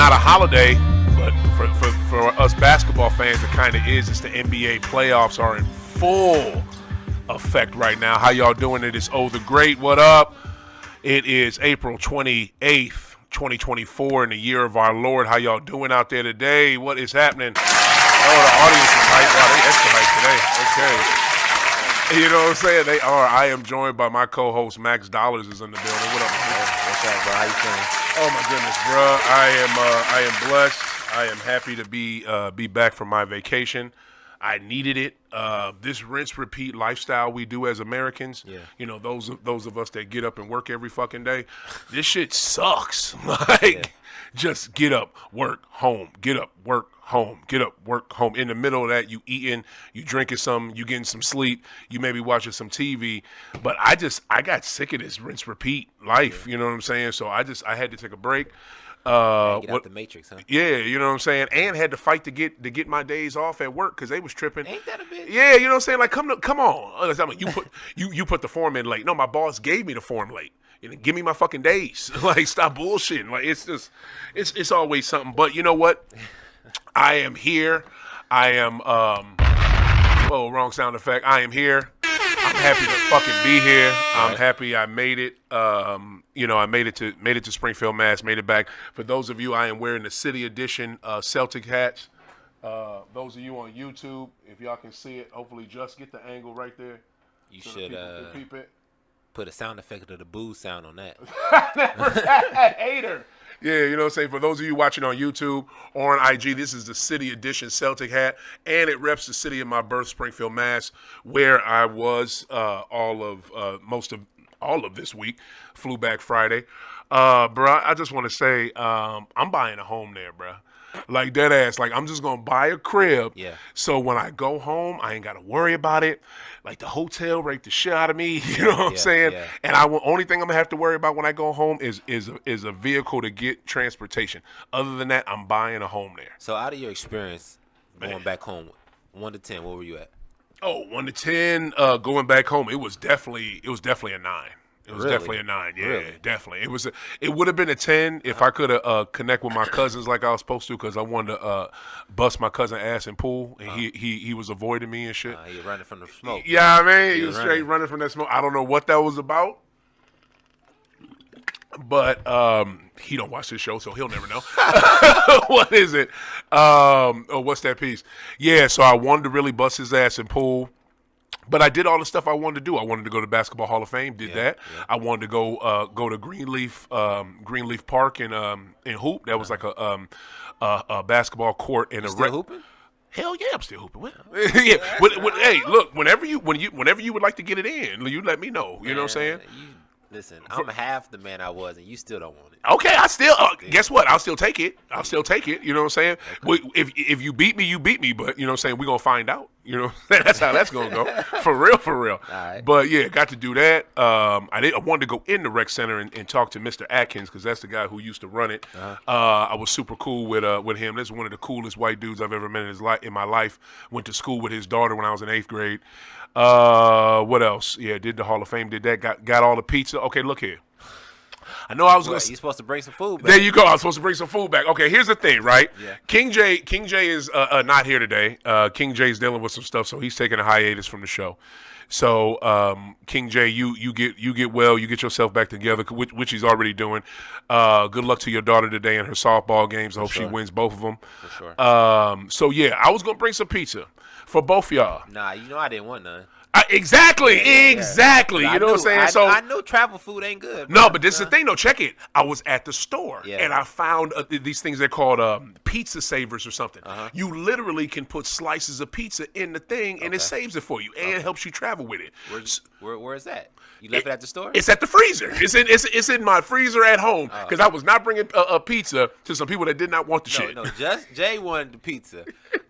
not a holiday, but for us basketball fans, it kind of is. It's the NBA playoffs are in full effect right now. How y'all doing? It is OThaGreat. What up? It is April 28th, 2024, in the year of our Lord. How y'all doing out there today? What is happening? Oh, the audience is hype. Wow, they extra hype today. Okay. You know what I'm saying? They are. I am joined by my co-host, Max Dollars, is in the building. What up, man? What's up, bro? How you feeling? Oh my goodness, bro. I am blessed. I am happy to be back from my vacation. I needed it. This rinse repeat lifestyle we do as Americans. Yeah. You know, those of us that get up and work every fucking day. This shit sucks. Just get up, work, home. Get up, work, home. Get up, work, home. In the middle of that, you eating, you drinking something, you getting some sleep, you maybe watching some TV. But I got sick of this rinse repeat life. Yeah. You know what I'm saying? So I had to take a break. Get out the matrix, huh? Yeah, you know what I'm saying? And had to fight to get my days off at work because they was tripping. Ain't that a bitch? Yeah, you know what I'm saying? Like, come on. I mean, you put the form in late. No, my boss gave me the form late. You know, give me my fucking days. Like, stop bullshitting. Like, it's always something. But you know what? I am here. I am wrong sound effect. I am here. I'm happy to fucking be here. I'm happy I made it. I made it to Springfield, Mass. Made it back. For those of you, I am wearing the City Edition Celtic hats. Those of you on YouTube, if y'all can see it, hopefully just get the angle right there. You so should peep it. Put a sound effect of the boo sound on that. Hater. Yeah, you know what I'm saying? For those of you watching on YouTube or on IG, this is the City Edition Celtic hat, and it reps the city of my birth, Springfield, Mass, where I was most of all of this week. Flew back Friday. Bro, I just want to say I'm buying a home there, bro. Like, dead ass. Like, I'm just going to buy a crib. Yeah. So when I go home, I ain't got to worry about it. Like, the hotel rate the shit out of me. You know what I'm saying? Yeah. And only thing I'm going to have to worry about when I go home is a vehicle to get transportation. Other than that, I'm buying a home there. So out of your experience going back home, 1 to 10, what were you at? Oh, 1 to 10, going back home, it was definitely a 9. It was definitely a 9. Yeah, really? Definitely. It would have been a 10 if I could have connect with my cousins like I was supposed to, because I wanted to bust my cousin ass in pool, and he was avoiding me and shit. He running from the smoke. Yeah, I mean, he was straight running from that smoke. I don't know what that was about, but he don't watch this show, so he'll never know. What is it? What's that piece? Yeah, so I wanted to really bust his ass in pool. But I did all the stuff I wanted to do. I wanted to go to Basketball Hall of Fame. Did that. Yeah. I wanted to go to Greenleaf Park in hoop. That was like a basketball court and still hooping. Hell yeah, I'm still hooping. Yeah. Hey, look, whenever you would like to get it in, you let me know. You know what I'm saying? Listen, I'm half the man I was, and you still don't want it. Okay, I still guess what? I'll still take it. You know what I'm saying? Okay. If you beat me, you beat me. But you know what I'm saying? We're gonna find out. You know, that's how that's gonna go. For real. All right. But yeah, got to do that. I wanted to go in the rec center and talk to Mr. Atkins, because that's the guy who used to run it. I was super cool with him. This is one of the coolest white dudes I've ever met in my life. Went to school with his daughter when I was in 8th grade. What else? Yeah, did the Hall of Fame, did that, got all the pizza. Okay, look here. I know I was going to... You're supposed to bring some food back. There you go. I was supposed to bring some food back. Okay, here's the thing, right? Yeah. King J is not here today. King J's dealing with some stuff, so he's taking a hiatus from the show. So, King J, you get well, you get yourself back together, which he's already doing. Good luck to your daughter today in her softball games. I hope she wins both of them. For sure. So, yeah, I was going to bring some pizza for both y'all. Nah, you know I didn't want none. Exactly. You know what I'm saying? So I know travel food ain't good. No, but this is the thing, though. Check it. I was at the store, and I found these things they're called pizza savers or something. You literally can put slices of pizza in the thing, and it saves it for you, and it helps you travel with it. Where is that? You left it at the store? It's at the freezer. It's in my freezer at home, because I was not bringing a pizza to some people that did not want the shit. No, just Jay wanted the pizza.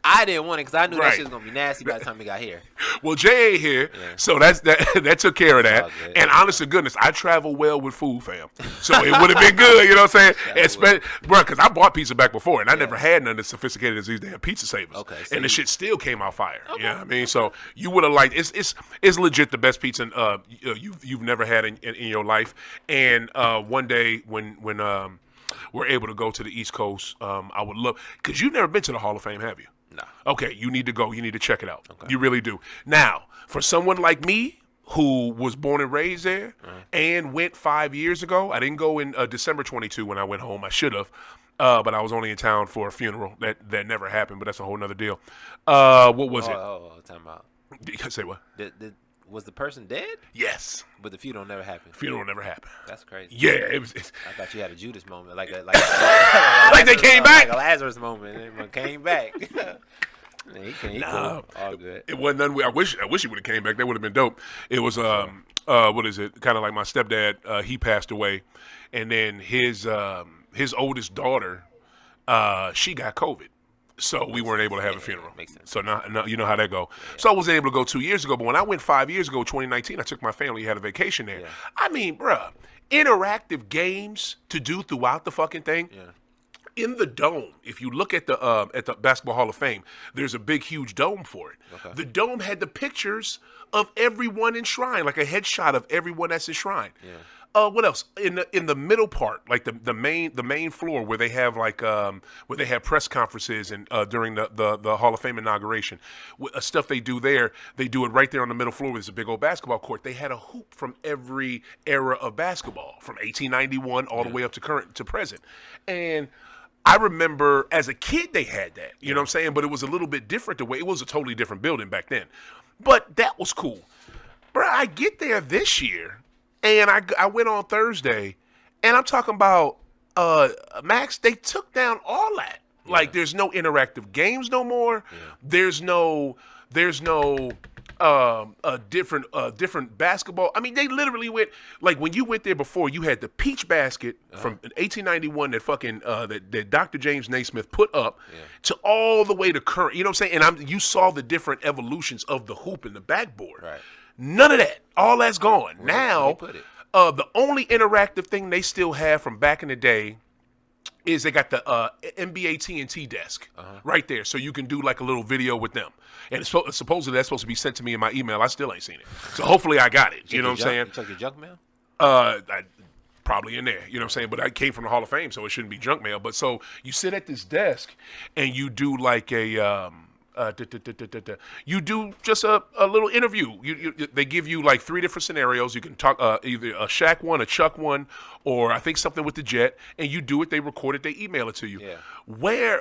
I didn't want it because I knew that shit was gonna be nasty by the time we got here. Well, Jay ain't here, so that took care of that. And honest to goodness, I travel well with food, fam. So it would have been good, you know what I'm saying? Bro, because I bought pizza back before, and I never had none as sophisticated as these damn pizza savers. Okay, so and the shit still came out fire. Okay. You know what I mean? So you would have liked it's legit the best pizza you've never had in your life. And one day when we're able to go to the East Coast, I would love, because you've never been to the Hall of Fame, have you? No. Okay, you need to go. You need to check it out. Okay. You really do. Now, for someone like me who was born and raised there and went 5 years ago, I didn't go in December 22 when I went home. I should have. But I was only in town for a funeral. That never happened, but that's a whole nother deal. What was it? Time out. Say what? Was the person dead? Yes. But the funeral never happened. Funeral never happened. That's crazy. Yeah, it was. I thought you had a Judas moment, like like they came back, like a Lazarus moment. Everyone came back. He cool. All good. It wasn't none. I wish he would have came back. That would have been dope. It was what is it? Kind of like my stepdad. He passed away, and then his oldest daughter, she got COVID. So we weren't able to have a funeral. Makes sense. So now you know how that go. Yeah. So I wasn't able to go 2 years ago. But when I went 5 years ago, 2019, I took my family, had a vacation there. Yeah. I mean, bruh, interactive games to do throughout the fucking thing. Yeah. In the dome, if you look at the Basketball Hall of Fame, there's a big, huge dome for it. Okay. The dome had the pictures of everyone enshrined, like a headshot of everyone that's enshrined. Yeah. What else? In the middle part, like the main floor where they have where they have press conferences and during the Hall of Fame inauguration, stuff they do there, they do it right there on the middle floor. There's a big old basketball court. They had a hoop from every era of basketball, from 1891 all the way up to current to present, and I remember as a kid they had that, you know what I'm saying? But it was a little bit different the way, it was a totally different building back then. But that was cool. Bro, I get there this year, and I went on Thursday, and I'm talking about, Max, they took down all that. Yeah. Like, there's no interactive games no more. Yeah. There's no different basketball. I mean, they literally went, like, when you went there before, you had the peach basket from 1891 that fucking that Dr. James Naismith put up to all the way to current. You know what I'm saying? And you saw the different evolutions of the hoop and the backboard. Right. None of that. All that's gone. Right. Now, the only interactive thing they still have from back in the day is they got the NBA TNT desk right there, so you can do like a little video with them. And supposedly that's supposed to be sent to me in my email. I still ain't seen it, so hopefully I got it. You know what I'm saying? You took your junk mail? Probably in there. You know what I'm saying? But I came from the Hall of Fame, so it shouldn't be junk mail. But so you sit at this desk and you do like a you do just a little interview. They give you like 3 different scenarios. You can talk either a Shaq one, a Chuck one, or I think something with the Jet. And you do it. They record it. They email it to you. Yeah. Where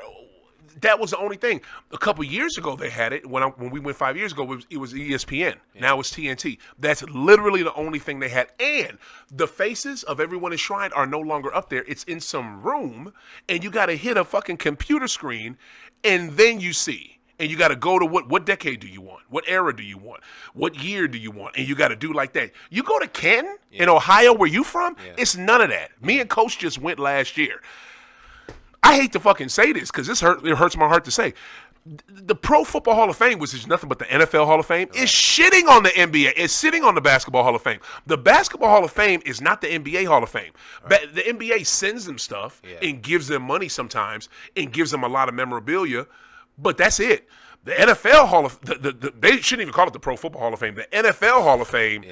that was the only thing. A couple years ago they had it. When we went 5 years ago, it was ESPN. Yeah. Now it's TNT. That's literally the only thing they had. And the faces of everyone enshrined are no longer up there. It's in some room, and you got to hit a fucking computer screen, and then you see. And you got to go to what decade do you want? What era do you want? What year do you want? And you got to do like that. You go to Canton in Ohio, where you from? Yeah. It's none of that. Me and Coach just went last year. I hate to fucking say this because it hurts my heart to say. The Pro Football Hall of Fame, which is nothing but the NFL Hall of Fame, is shitting on the NBA. It's sitting on the Basketball Hall of Fame. The Basketball Hall of Fame is not the NBA Hall of Fame. Right. The NBA sends them stuff and gives them money sometimes and gives them a lot of memorabilia. But that's it. The NFL Hall of they shouldn't even call it the Pro Football Hall of Fame. The NFL Hall of Fame,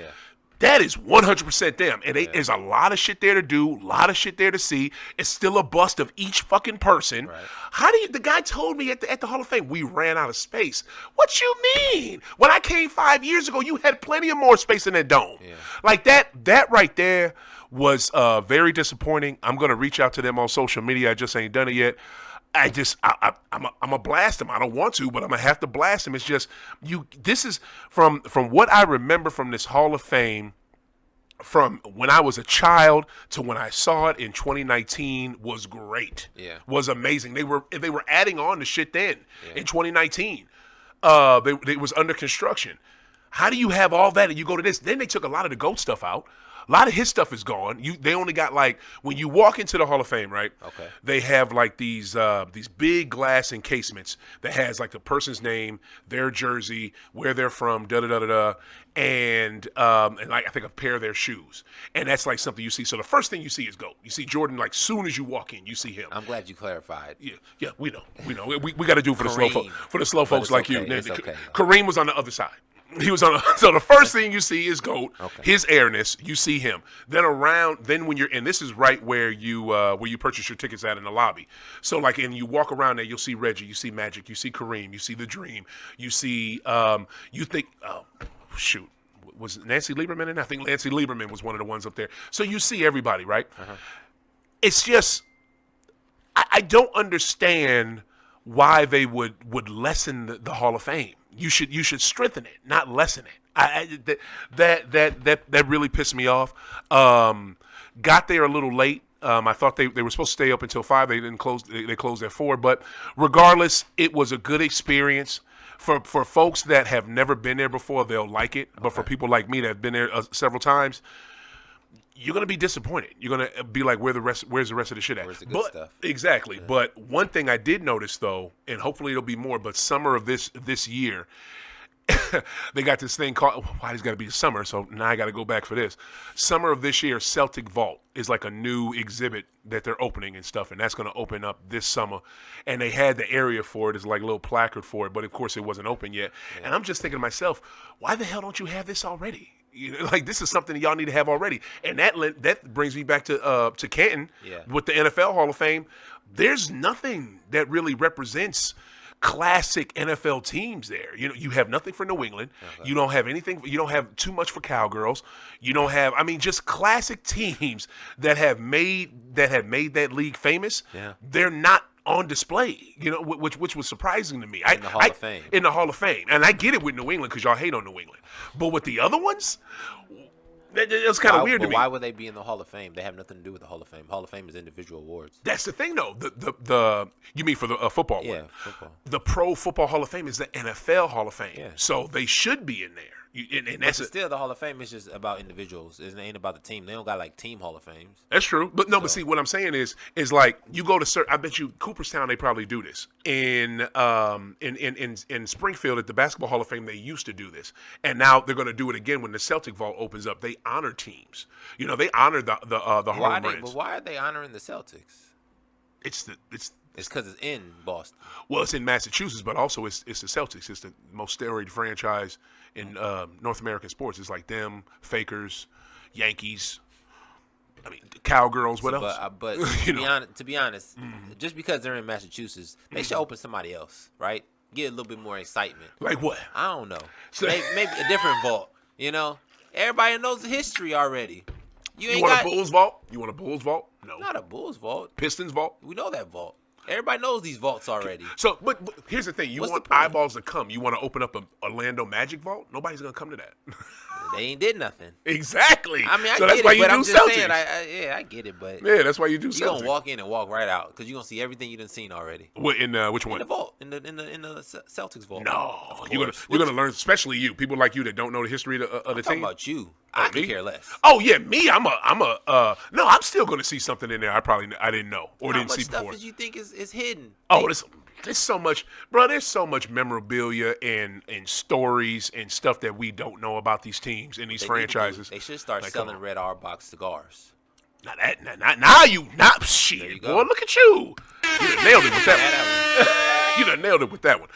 that is 100% them. And there's a lot of shit there to do, a lot of shit there to see. It's still a bust of each fucking person. Right. How do you? The guy told me at the Hall of Fame we ran out of space. What you mean? When I came 5 years ago, you had plenty of more space in that dome. Yeah. Like that right there was very disappointing. I'm gonna reach out to them on social media. I just ain't done it yet. I'm a blast him. I don't want to, but I'm gonna have to blast him. It's just this is from what I remember from this Hall of Fame, from when I was a child to when I saw it in 2019 was great. Yeah, was amazing. They were adding on to shit then in 2019. It was under construction. How do you have all that and you go to this? Then they took a lot of the GOAT stuff out. A lot of his stuff is gone. They only got like when you walk into the Hall of Fame, right? Okay. They have like these big glass encasements that has like the person's name, their jersey, where they're from, and like I think a pair of their shoes, and that's like something you see. So the first thing you see is GOAT. You see Jordan like soon as you walk in, you see him. I'm glad you clarified. Yeah, we know. We got to do it for the slow folks like you. It's okay. Kareem was on the other side. He was on. So the first thing you see is GOAT, Okay. his airness. You see him. Then when you're, and this is right where you purchase your tickets at in the lobby. So like, and you walk around there, you'll see Reggie, you see Magic, you see Kareem, you see the Dream, you see, you think, oh, shoot, was Nancy Lieberman in? I think Nancy Lieberman was one of the ones up there. So you see everybody, right? It's just, I don't understand why they would lessen the Hall of Fame. You should strengthen it, not lessen it. That really pissed me off. Got there a little late. I thought they were supposed to stay up until 5. They didn't close. They closed at 4. But regardless, it was a good experience. For folks that have never been there before, they'll like it. But for people like me that have been there several times, you're gonna be disappointed. You're gonna be like, where's the rest of the shit at? Where's the good stuff? Exactly. Yeah. But one thing I did notice though, and hopefully it'll be more, but summer of this year, they got this thing called, why it's got to be summer, so now I got to go back for this. Summer of this year, Celtic Vault is like a new exhibit that they're opening and stuff, and that's going to open up this summer. And they had the area for it, it's like a little placard for it, but of course it wasn't open yet. Yeah. And I'm just thinking to myself, why the hell don't you have this already? You know, like this is something y'all need to have already. And that brings me back to Canton with the NFL Hall of Fame. There's nothing that really represents classic NFL teams there. You know, you have nothing for New England. Okay. You don't have anything. You don't have too much for Cowgirls. You don't have. I mean, just classic teams that have made that league famous. Yeah. They're not on display. You know, which was surprising to me. In the Hall of Fame. In the Hall of Fame, and I get it with New England because y'all hate on New England, but with the other ones. It's kind of weird to me. Why would they be in the Hall of Fame? They have nothing to do with the Hall of Fame. Hall of Fame is individual awards. That's the thing, though. The you mean for the football one? Yeah, football. The Pro Football Hall of Fame is the NFL Hall of Fame. Yeah. So they should be in there. And that's still the Hall of Fame is just about individuals. It ain't about the team. They don't got like team Hall of Fames. That's true. But no, but see what I'm saying is like you go to certain. I bet you Cooperstown they probably do this. In Springfield at the Basketball Hall of Fame they used to do this, and now they're going to do it again when the Celtic Vault opens up. They honor teams. You know, they honor the Harlem Brands. But why are they honoring the Celtics? It's because it's in Boston. Well, it's in Massachusetts, but also it's the Celtics. It's the most storied franchise in North American sports. It's like them, Fakers, Yankees. I mean, Cowgirls. What else? But to be honest, just because they're in Massachusetts, they should open somebody else, right? Get a little bit more excitement. Like what? I don't know. So, maybe a different vault. You know, everybody knows the history already. You want a Bulls vault? You want a Bulls vault? No. Not a Bulls vault. Pistons vault? We know that vault. Everybody knows these vaults already. So, but here's the thing. You want eyeballs to come. You want to open up an Orlando Magic vault? Nobody's going to come to that. They ain't did nothing. Exactly. I mean, I so get that's why it, you but do I'm just Celtics. saying, I get it, but yeah, that's why you do Celtics. You're going to walk in and walk right out because you're going to see everything you done seen already. What, in which one? In the vault. In the Celtics vault. No. You're gonna learn, especially you, people like you that don't know the history of the team. I'm talking about you. I could care less. Oh yeah, me. No, I'm still gonna see something in there. I didn't know or didn't see before. How much stuff did you think is hidden? Oh, there's so much, bro. There's so much memorabilia and stories and stuff that we don't know about these teams and these franchises. They should start selling Red Auerbach cigars. Not shit, boy. Look at you. You done nailed it with that one. You done nailed it with that one.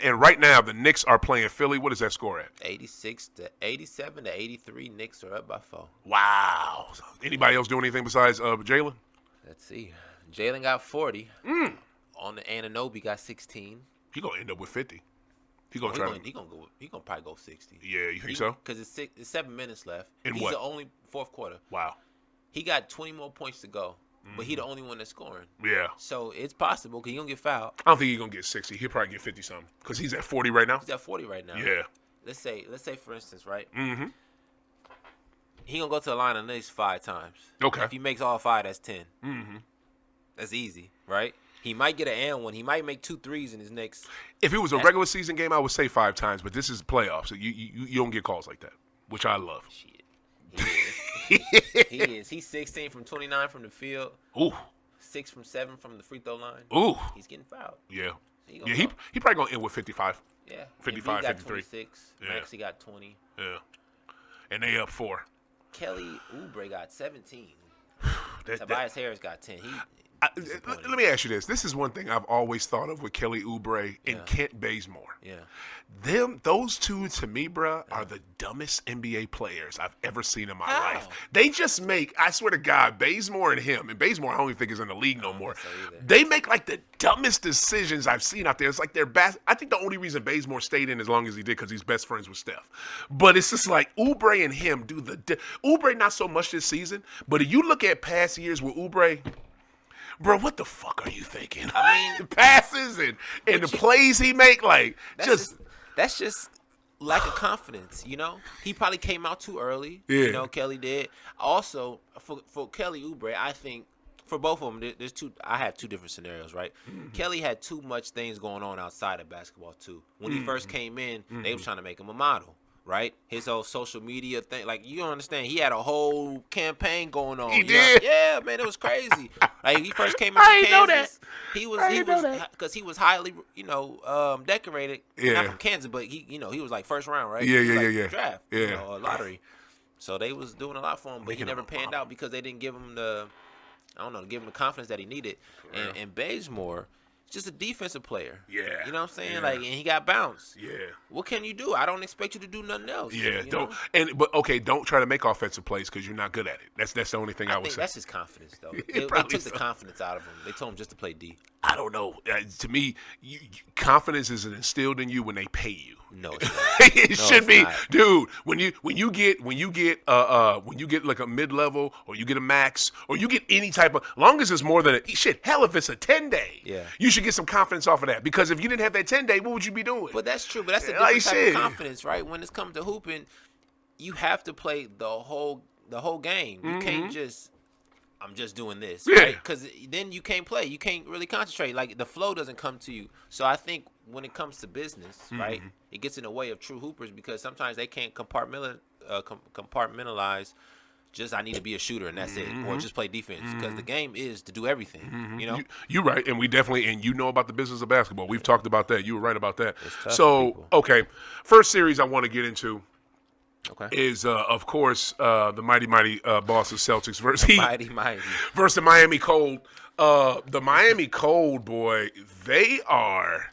And right now the Knicks are playing Philly. What is that score at? 87 to 83. Knicks are up by 4. Wow. Anybody else doing anything besides Jalen? Let's see. Jalen got 40. On the Anunoby got 16. He gonna end up with 50. He gonna probably go 60. Yeah, you think so? Because it's 7 minutes left. He's the only fourth quarter. Wow. He got 20 more points to go, but he the only one that's scoring. Yeah. So it's possible because he gonna get fouled. I don't think he's gonna get 60. He'll probably get 50 something because he's at 40 right now. He's at 40 right now. Yeah. Let's say for instance, right? He gonna go to the line at least 5 times. Okay. If he makes all 5, that's 10. That's easy, right? He might get an and one. He might make 2 threes in his next. If it was a regular season game, I would say 5 times. But this is playoffs. So you don't get calls like that, which I love. Shit. He is. He's 16 from 29 from the field. Ooh. 6 from 7 from the free throw line. Ooh. He's getting fouled. Yeah. He probably gonna end with 55. Yeah. 55, 53. 26. Yeah. Maxey got 20. Yeah. And they up 4. Kelly Oubre got 17. Tobias Harris got 10. Let me ask you this. This is one thing I've always thought of with Kelly Oubre and Kent Bazemore. Yeah. Those two, to me, bruh, are the dumbest NBA players I've ever seen in my How? life. They just make, I swear to God, Bazemore and him, and Bazemore I don't even think is in the league no more. So They make like the dumbest decisions I've seen out there. It's like I think the only reason Bazemore stayed in as long as he did because he's best friends with Steph. But it's just like Oubre and him do Oubre not so much this season, but if you look at past years with Oubre, bro, what the fuck are you thinking? I mean, passes and the plays he make, like that's just lack of confidence, you know. He probably came out too early. Yeah. You know, Kelly did. Also, for Kelly Oubre, I think for both of them, there's two. I had two different scenarios, right? Mm-hmm. Kelly had too much things going on outside of basketball too. When he first came in, they was trying to make him a model. Right, his whole social media thing, like you don't understand. He had a whole campaign going on. He did, yeah, man, it was crazy. Like he first came into I Kansas, didn't know that. Because he was highly, decorated. Yeah. Not from Kansas, but he was like first round, right? Yeah, He was yeah. Draft, Yeah. Lottery. So they was doing a lot for him, but he never panned out because they didn't give him the confidence that he needed. And Bazemore, just a defensive player. Yeah. You know what I'm saying? Yeah. Like, and he got bounced. Yeah. What can you do? I don't expect you to do nothing else. Yeah. Don't. Don't try to make offensive plays because you're not good at it. That's the only thing I would think say. that's his confidence, though. They took the confidence out of him. They told him just to play D. I don't know. To me, confidence is instilled in you when they pay you. No, it's not. It should be, not. dude. When you get like a mid-level or you get a max or you get any type of, long as it's more than hell if it's a 10-day, Yeah. you should get some confidence off of that because if you didn't have that 10-day, what would you be doing? But that's true. But that's a Like different type shit. of confidence, right? When it's come to hooping, you have to play the whole game. You can't just, I'm just doing this, Yeah. right? Because then you can't play. You can't really concentrate. Like the flow doesn't come to you. So I think when it comes to business, right, it gets in the way of true hoopers because sometimes they can't compartmentalize. Just I need to be a shooter and that's it, or just play defense because the game is to do everything. You know, you're right, and you know about the business of basketball. We've talked about that. You were right about that. It's tough So for people. okay, first series I want to get into. Okay. Is of course the mighty Boston Celtics versus Heat mighty versus the Miami Cold. The Miami Cold, boy, they are.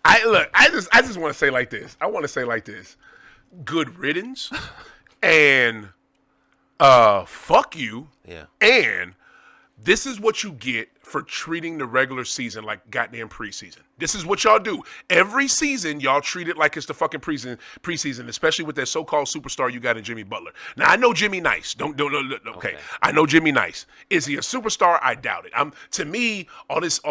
I just want to say like this. I want to say like this. Good riddance, and fuck you. Yeah. And this is what you get for treating the regular season like goddamn preseason. This is what y'all do. Every season, y'all treat it like it's the fucking preseason, especially with that so-called superstar you got in Jimmy Butler. Now, I know Jimmy nice. Okay. I know Jimmy nice. Is he a superstar? I doubt it. To me, all this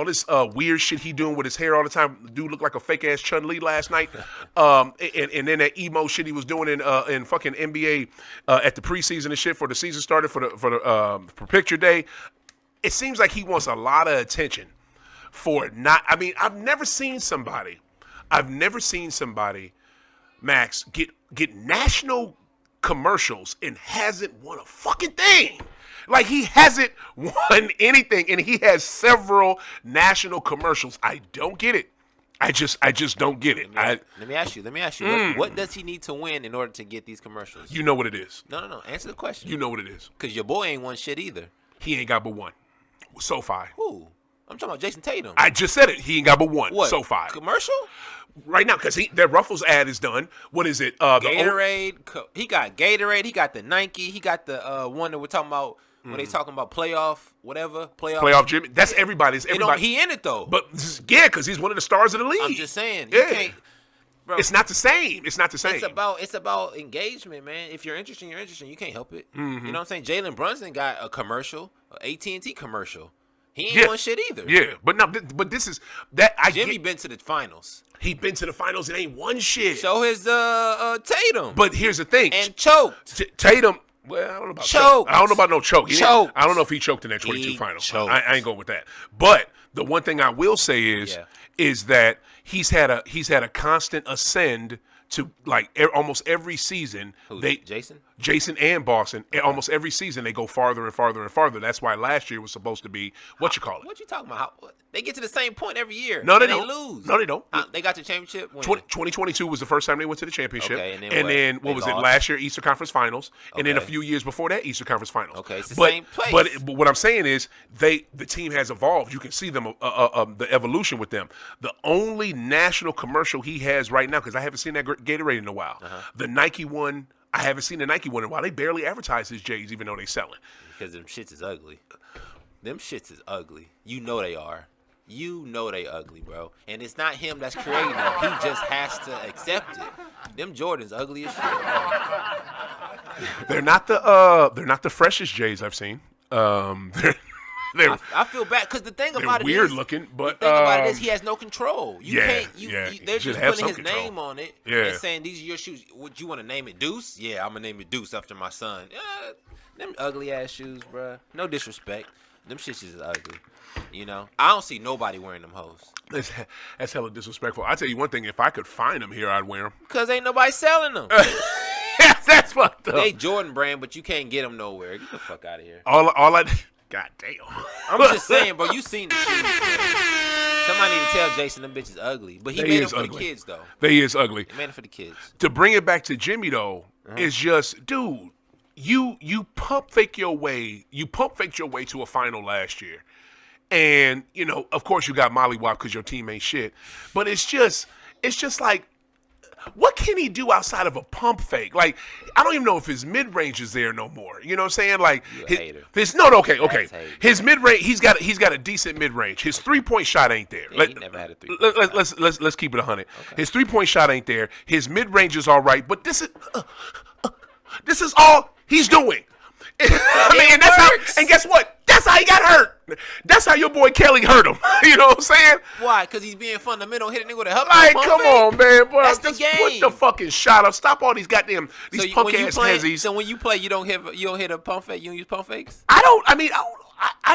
weird shit he doing with his hair all the time, the dude looked like a fake-ass Chun-Li last night. And then that emo shit he was doing in fucking NBA at the preseason and shit for the season started for picture day. It seems like he wants a lot of attention for it not. I mean, I've never seen somebody, Max, get national commercials and hasn't won a fucking thing. Like he hasn't won anything, and he has several national commercials. I don't get it. I just don't get it. Let me ask you. What does he need to win in order to get these commercials? You know what it is. No. Answer the question. You know what it is. Because your boy ain't won shit either. He ain't got but one. SoFi. Who? I'm talking about Jason Tatum. I just said it. He ain't got but one. What? SoFi. Commercial? Right now, because that Ruffles ad is done. What is it? Gatorade. He got Gatorade. He got the Nike. He got the one that we're talking about when they talking about playoff Jimmy. That's everybody's. Everybody. He in it though. But yeah, because he's one of the stars of the league. I'm just saying. Yeah. You can't, bro, it's not the same. It's about engagement, man. If you're interested, you're interested. You can't help it. You know what I'm saying? Jalen Brunson got a commercial, an AT&T commercial. He ain't won shit either. Yeah, but this is that. Jimmy been to the finals. He been to the finals and ain't won shit. So has Tatum. But here's the thing. And choked. Tatum. Well, I don't know about choked. I don't know about no choke. Choked. I don't know if he choked in that 22 finals. Choked. I ain't going with that. But the one thing I will say is that he's had a constant ascend to like almost every season. Who, They Jason and Boston, almost every season they go farther and farther and farther. That's why last year was supposed to be what you call it. What you talking about? They get to the same point every year. No, they and don't. They lose. No, they don't. They got the championship. 2022 was the first time they went to the championship. Okay, and then what was it last year? Eastern Conference Finals, and then a Okay. few years before that, Eastern Conference Finals. Okay, it's the but, same place. But what I'm saying is, the team has evolved. You can see them, the evolution with them. The only national commercial he has right now, because I haven't seen that Gatorade in a while. The Nike one, I haven't seen the Nike one in a while. They barely advertise his J's, even though they sell it. Because them shits is ugly. Them shits is ugly. You know they are. You know they ugly, bro. And it's not him that's creating them. He just has to accept it. Them Jordans ugly as shit, bro. They're not the freshest J's I've seen. I feel bad because the thing about it is weird looking, but the thing about it is he has no control. You can't. They're should just have putting his some control. name on it Yeah. and saying these are your shoes. Would you want to name it Deuce? Yeah, I'm gonna name it Deuce after my son. Them ugly ass shoes, bro. No disrespect. Them shits is ugly. You know, I don't see nobody wearing them hoes. That's hella disrespectful. I tell you one thing: if I could find them here, I'd wear them. Cause ain't nobody selling them. That's fucked up. They Jordan brand, but you can't get them nowhere. Get the fuck out of here. All I, God damn. I'm just saying, bro. You seen the shoes, bro. Somebody need to tell Jason them bitches ugly, but he made them for the kids though. They is ugly. He made them for the kids. To bring it back to Jimmy though, is just, dude. You pump fake your way. You pump faked your way to a final last year. And, you know, of course you got mollywop because your team ain't shit. But it's just like, what can he do outside of a pump fake? Like, I don't even know if his mid-range is there no more. You know what I'm saying? Like, okay. His mid-range, he's got a decent mid-range. His three-point shot ain't there. Yeah, he never had a three-point shot. Let's keep it 100. Okay. His three-point shot ain't there. His mid-range is all right, but this is all he's doing. I mean, and guess what? That's how he got hurt. That's how your boy Kelly hurt him. You know what I'm saying? Why? Because he's being fundamental, hit a nigga with a help. Like, come on, man, bro. That's just the game. put the fucking shot up. Stop all these goddamn punk ass hezzies. So when you play, you don't hit a pump fake. You don't use pump fakes. I don't. I mean,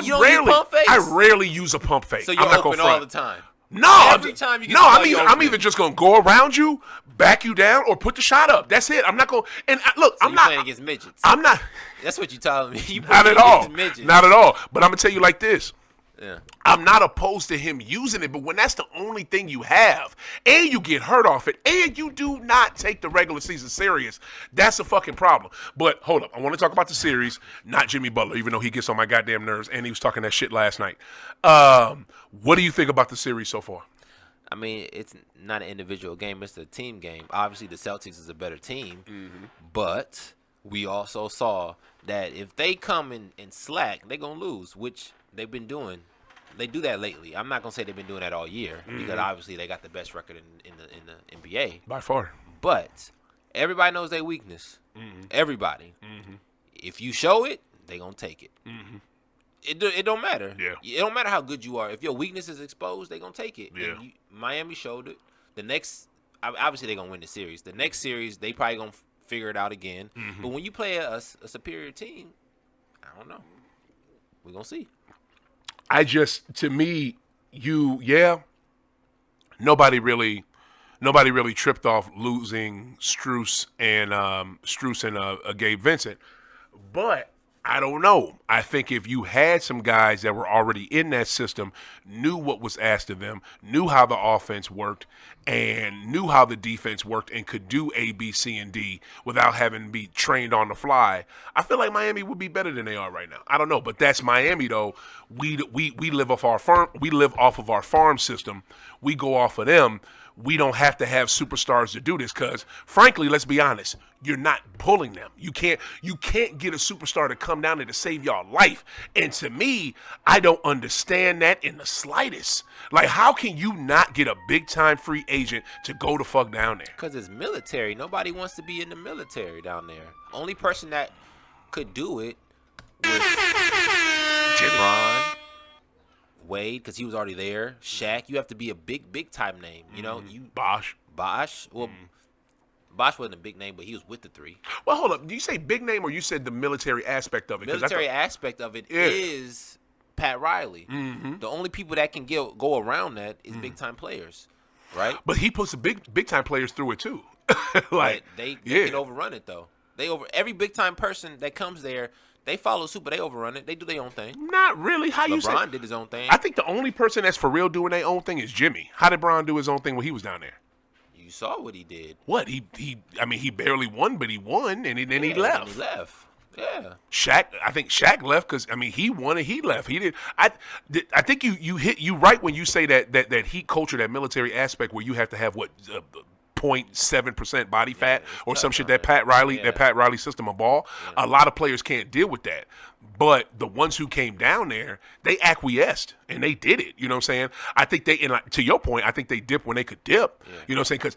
you don't use pump fakes? I rarely use a pump fake. So you're open all the time. No, every time you get I'm either just gonna go around you, back you down, or put the shot up. That's it. I'm not gonna. And look, so I'm not playing against midgets. I'm not. That's what you telling me. You not at all. Midgets. Not at all. But I'm gonna tell you like this. Yeah. I'm not opposed to him using it, but when that's the only thing you have, and you get hurt off it, and you do not take the regular season serious, that's a fucking problem. But hold up, I want to talk about the series, not Jimmy Butler, even though he gets on my goddamn nerves, and he was talking that shit last night. What do you think about the series so far? I mean, it's not an individual game; it's a team game. Obviously, the Celtics is a better team, but we also saw that if they come in slack, they're gonna lose, which they've been doing. They do that lately. I'm not gonna say they've been doing that all year because obviously they got the best record in the NBA by far. But everybody knows their weakness. Everybody. If you show it, they gonna take it. It don't matter. Yeah. It don't matter how good you are. If your weakness is exposed, they gonna take it. Yeah. And Miami showed it. The next, obviously they gonna win the series. The next series, they probably gonna figure it out again. But when you play a superior team, I don't know. We gonna see. To me, nobody really tripped off losing Strus and Gabe Vincent, but I don't know. I think if you had some guys that were already in that system, knew what was asked of them, knew how the offense worked, and knew how the defense worked, and could do A, B, C, and D without having to be trained on the fly, I feel like Miami would be better than they are right now. I don't know, but that's Miami though. We live off our farm. We live off of our farm system. We go off of them. We don't have to have superstars to do this because, frankly, let's be honest, you're not pulling them. You can't get a superstar to come down there to save y'all life. And to me, I don't understand that in the slightest. Like, how can you not get a big-time free agent to go the fuck down there? Because it's military. Nobody wants to be in the military down there. Only person that could do it was LeBron, Wade, because he was already there. Shaq. You have to be a big time name. You know, Bosh. Well, Bosh wasn't a big name, but he was with the three. Well, hold up. Do you say big name or you said the military aspect of it? Military aspect of it is Pat Riley. The only people that can go around that is big time players, right? But he puts the big time players through it too. Like, But they yeah. can overrun it though. Every big time person that comes there, they follow suit, but they overrun it. They do their own thing. Not really. How you say? LeBron did his own thing. I think the only person that's for real doing their own thing is Jimmy. How did Bron do his own thing when he was down there? You saw what he did. What I mean, he barely won, but he won, and then he left. And he left. Yeah. I think Shaq left because I mean he won and he left. He did. I think you right when you say that Heat culture, that military aspect where you have to have what 0.7% body fat or some shit, that Pat Riley system of ball. A lot of players can't deal with that. But the ones who came down there, they acquiesced and they did it. You know what I'm saying? I think they, and to your point, I think they dipped when they could dip. Yeah. You know what I'm saying?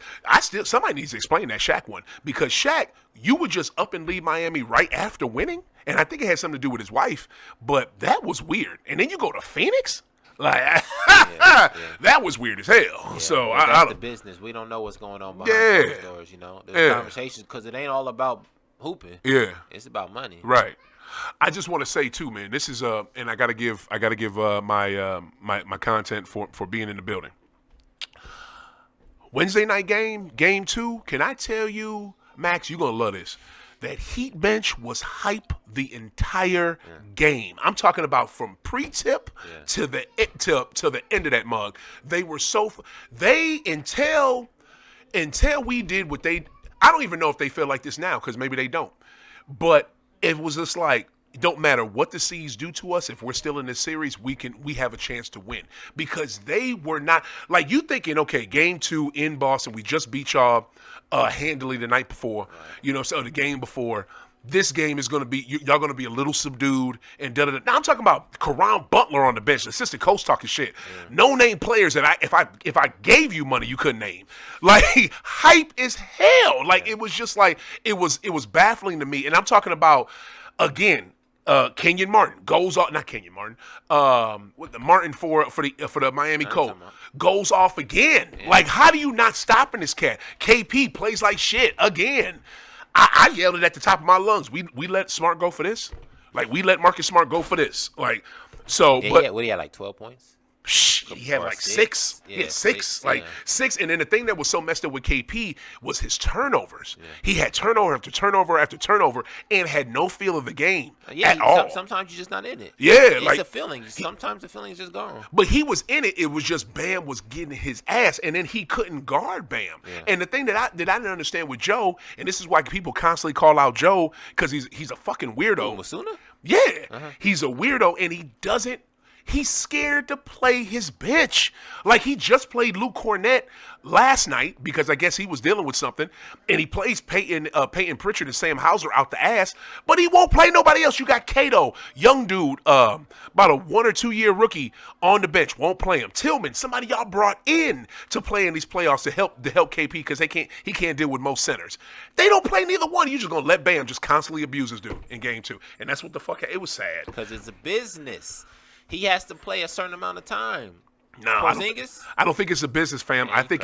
Because somebody needs to explain that Shaq one. Because Shaq, you would just up and leave Miami right after winning. And I think it had something to do with his wife. But that was weird. And then you go to Phoenix? Like, that was weird as hell. Yeah, so that's the business. We don't know what's going on behind closed doors. You know, there's conversations because it ain't all about hooping. Yeah, it's about money. Right. I just want to say too, man. This is and I gotta give my content for being in the building. Wednesday night game 2. Can I tell you, Max? You're gonna love this. That Heat bench was hype the entire game. I'm talking about from pre-tip to the end of that mug. They were until we did what they. I don't even know if they feel like this now because maybe they don't. But it was just like, it don't matter what the C's do to us. If we're still in this series, we have a chance to win because they were not like you thinking. Okay, game 2 in Boston, we just beat y'all handily the night before. You know, so the game before. This game is going to be y'all going to be a little subdued and da da da. Now I'm talking about Caron Butler on the bench, assistant coach talking shit. No name players that if I gave you money you couldn't name. Like hype as hell. Like it was just like it was baffling to me. And I'm talking about again. Kenyon Martin goes off, not Kenyon Martin. With the Martin for the Miami Colt goes off again. Yeah. Like how do you not stopping this cat? KP plays like shit again. I yelled it at the top of my lungs. We let Smart go for this. Like we let Marcus Smart go for this. Like so. Yeah, but he had like 12 points. He had like 6. Yeah, he had 6. Like 6. And then the thing that was so messed up with KP was his turnovers. Yeah. He had turnover after turnover after turnover and had no feel of the game at all. Sometimes you're just not in it. Yeah. It's a feeling. Sometimes the feeling is just gone. But he was in it. It was just Bam was getting his ass, and then he couldn't guard Bam. Yeah. And the thing that I didn't understand with Joe, and this is why people constantly call out Joe, because he's a fucking weirdo. Masuna? Yeah. He's a weirdo, and he doesn't. He's scared to play his bench. Like, he just played Luke Cornett last night because I guess he was dealing with something, and he plays Peyton Pritchard and Sam Hauser out the ass, but he won't play nobody else. You got Cato, young dude, about a 1 or 2 year rookie on the bench, won't play him. Tillman, somebody y'all brought in to play in these playoffs to help KP because he can't deal with most centers. They don't play neither one. You just gonna let Bam just constantly abuse this dude in game 2, and that's what the fuck. It was sad because it's a business. He has to play a certain amount of time. No, I don't think it's a business, fam. Man, I think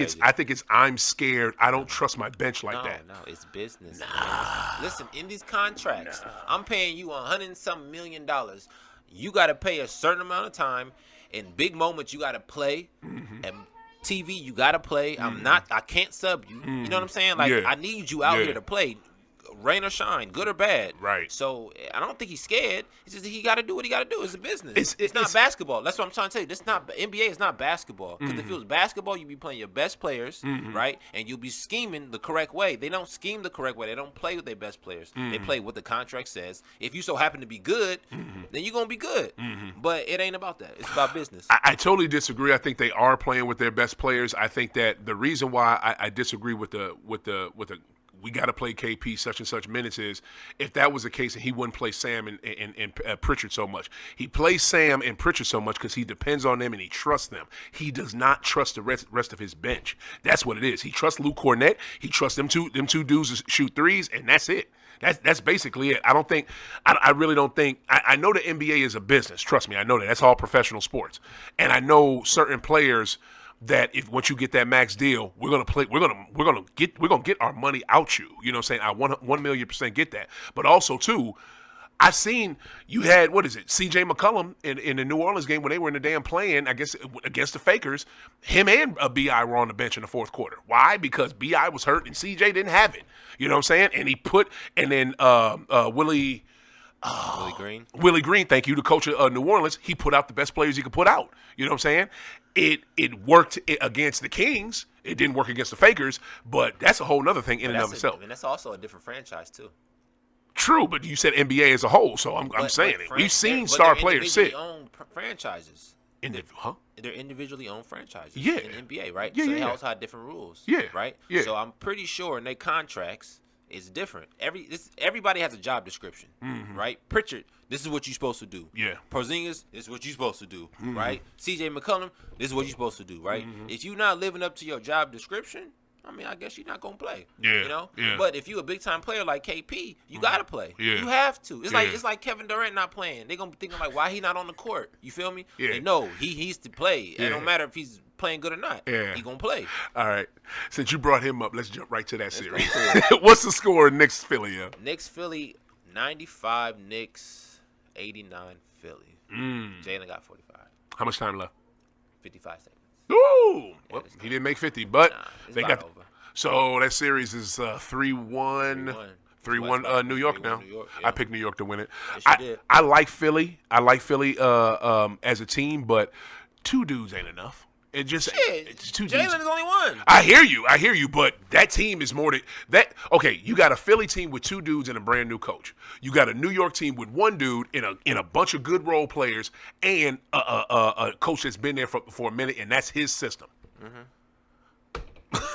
it's I'm scared. I don't trust my bench like that. No, it's business. Nah. Listen, in these contracts, I'm paying you $100 and some million. You got to pay a certain amount of time. In big moments, you got to play. And TV, you got to play. I can't sub you. You know what I'm saying? Like I need you out here to play. Rain or shine, good or bad. Right. So I don't think he's scared. It's just he got to do what he got to do. It's a business. It's not basketball. That's what I'm trying to tell you. NBA is not basketball. Because if it was basketball, you'd be playing your best players, right? And you'll be scheming the correct way. They don't scheme the correct way. They don't play with their best players. They play what the contract says. If you so happen to be good, then you're gonna be good. But it ain't about that. It's about business. I totally disagree. I think they are playing with their best players. I think that the reason why I disagree with the we got to play KP such and such minutes is if that was the case and he wouldn't play Sam and Pritchard so much. He plays Sam and Pritchard so much because he depends on them and he trusts them. He does not trust the rest of his bench. That's what it is. He trusts Luke Cornett. He trusts them two dudes to shoot threes, and that's it. That's basically it. I really don't think. I know the NBA is a business. Trust me, I know that. That's all professional sports, and I know certain players that if once you get that max deal, we're gonna get our money out you. You know what I'm saying? I 1,000,000% get that. But also too, I've seen you had, what is it, C.J. McCollum in the New Orleans game when they were in the damn playing, I guess, against the Fakers. Him and B.I. were on the bench in the fourth quarter. Why? Because B.I. was hurt and C.J. didn't have it. You know what I'm saying? And he put, and then Willie Green. Willie Green, thank you, the coach of New Orleans, he put out the best players he could put out. You know what I'm saying? It worked against the Kings. It didn't work against the Fakers, but that's a whole nother thing in and of itself. And that's also a different franchise, too. True, but you said NBA as a whole, so I'm saying it. We've seen star players sit. Own franchises. Huh? They're individually owned franchises Yeah. in NBA, right? Yeah, so yeah, they yeah. also have different rules. Yeah. Right? Yeah. So I'm pretty sure in their contracts it's different. Everybody has a job description, right? Pritchard, this is what you're supposed to do. Yeah. Porzingis, this is what you're supposed to do, right? CJ McCollum, this is what you're supposed to do, right? If you're not living up to your job description, I mean, I guess you're not gonna play. Yeah, You know? yeah. But if you're a big time player like KP, you gotta play. Yeah. You have to. It's Yeah. like Kevin Durant not playing. They're gonna be thinking like, why he not on the court? You feel me? Yeah. They know he needs to play. Yeah. It don't matter if he's playing good or not. Yeah. He gonna play. All right. Since you brought him up, let's jump right to that series. go What's the score in Knicks Philly? Knicks Philly 95, Knicks 89 Philly. Jalen got 45. How much time left? 55 seconds. Ooh. Well, it's he didn't make 50, but It's they about got. over. So that series is 3-1. 3-1 New York 3-1 now. New York, I yeah. picked New York to win it. Yes, you did. I like Philly. I like Philly as a team, but two dudes ain't enough. It just it's two dudes. Jalen is only one. I hear you, but that team is more than that. Okay, you got a Philly team with two dudes and a brand new coach. You got a New York team with one dude in a bunch of good role players and a coach that's been there for a minute, and that's his system.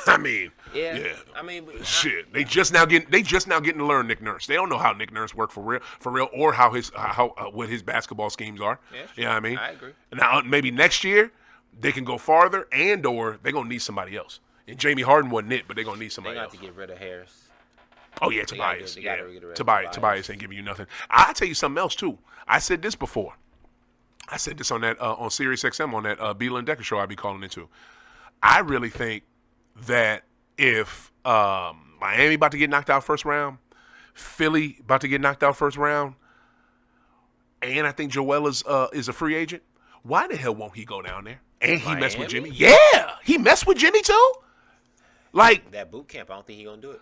I mean, Yeah. I mean, shit. They just now getting to learn Nick Nurse. They don't know how Nick Nurse worked for real, or how what his basketball schemes are. Yeah, You know what I mean? I agree. Now maybe next year they can go farther, or they're gonna need somebody else. And Jamie Harden wasn't it, but they're gonna need they somebody got else. to get rid of Harris. Oh yeah, gotta Tobias. get- they Yeah, gotta get rid of Tobias ain't giving you nothing. I'll tell you something else too. I said this before. I said this on that on Sirius XM on that Beal and Decker show I be calling into. I really think that if Miami about to get knocked out first round, Philly about to get knocked out first round, and I think Joel is a free agent, why the hell won't he go down there? And he messed with Jimmy. Miami? Yeah, he messed with Jimmy too. Like, That boot camp, I don't think he's going to do it.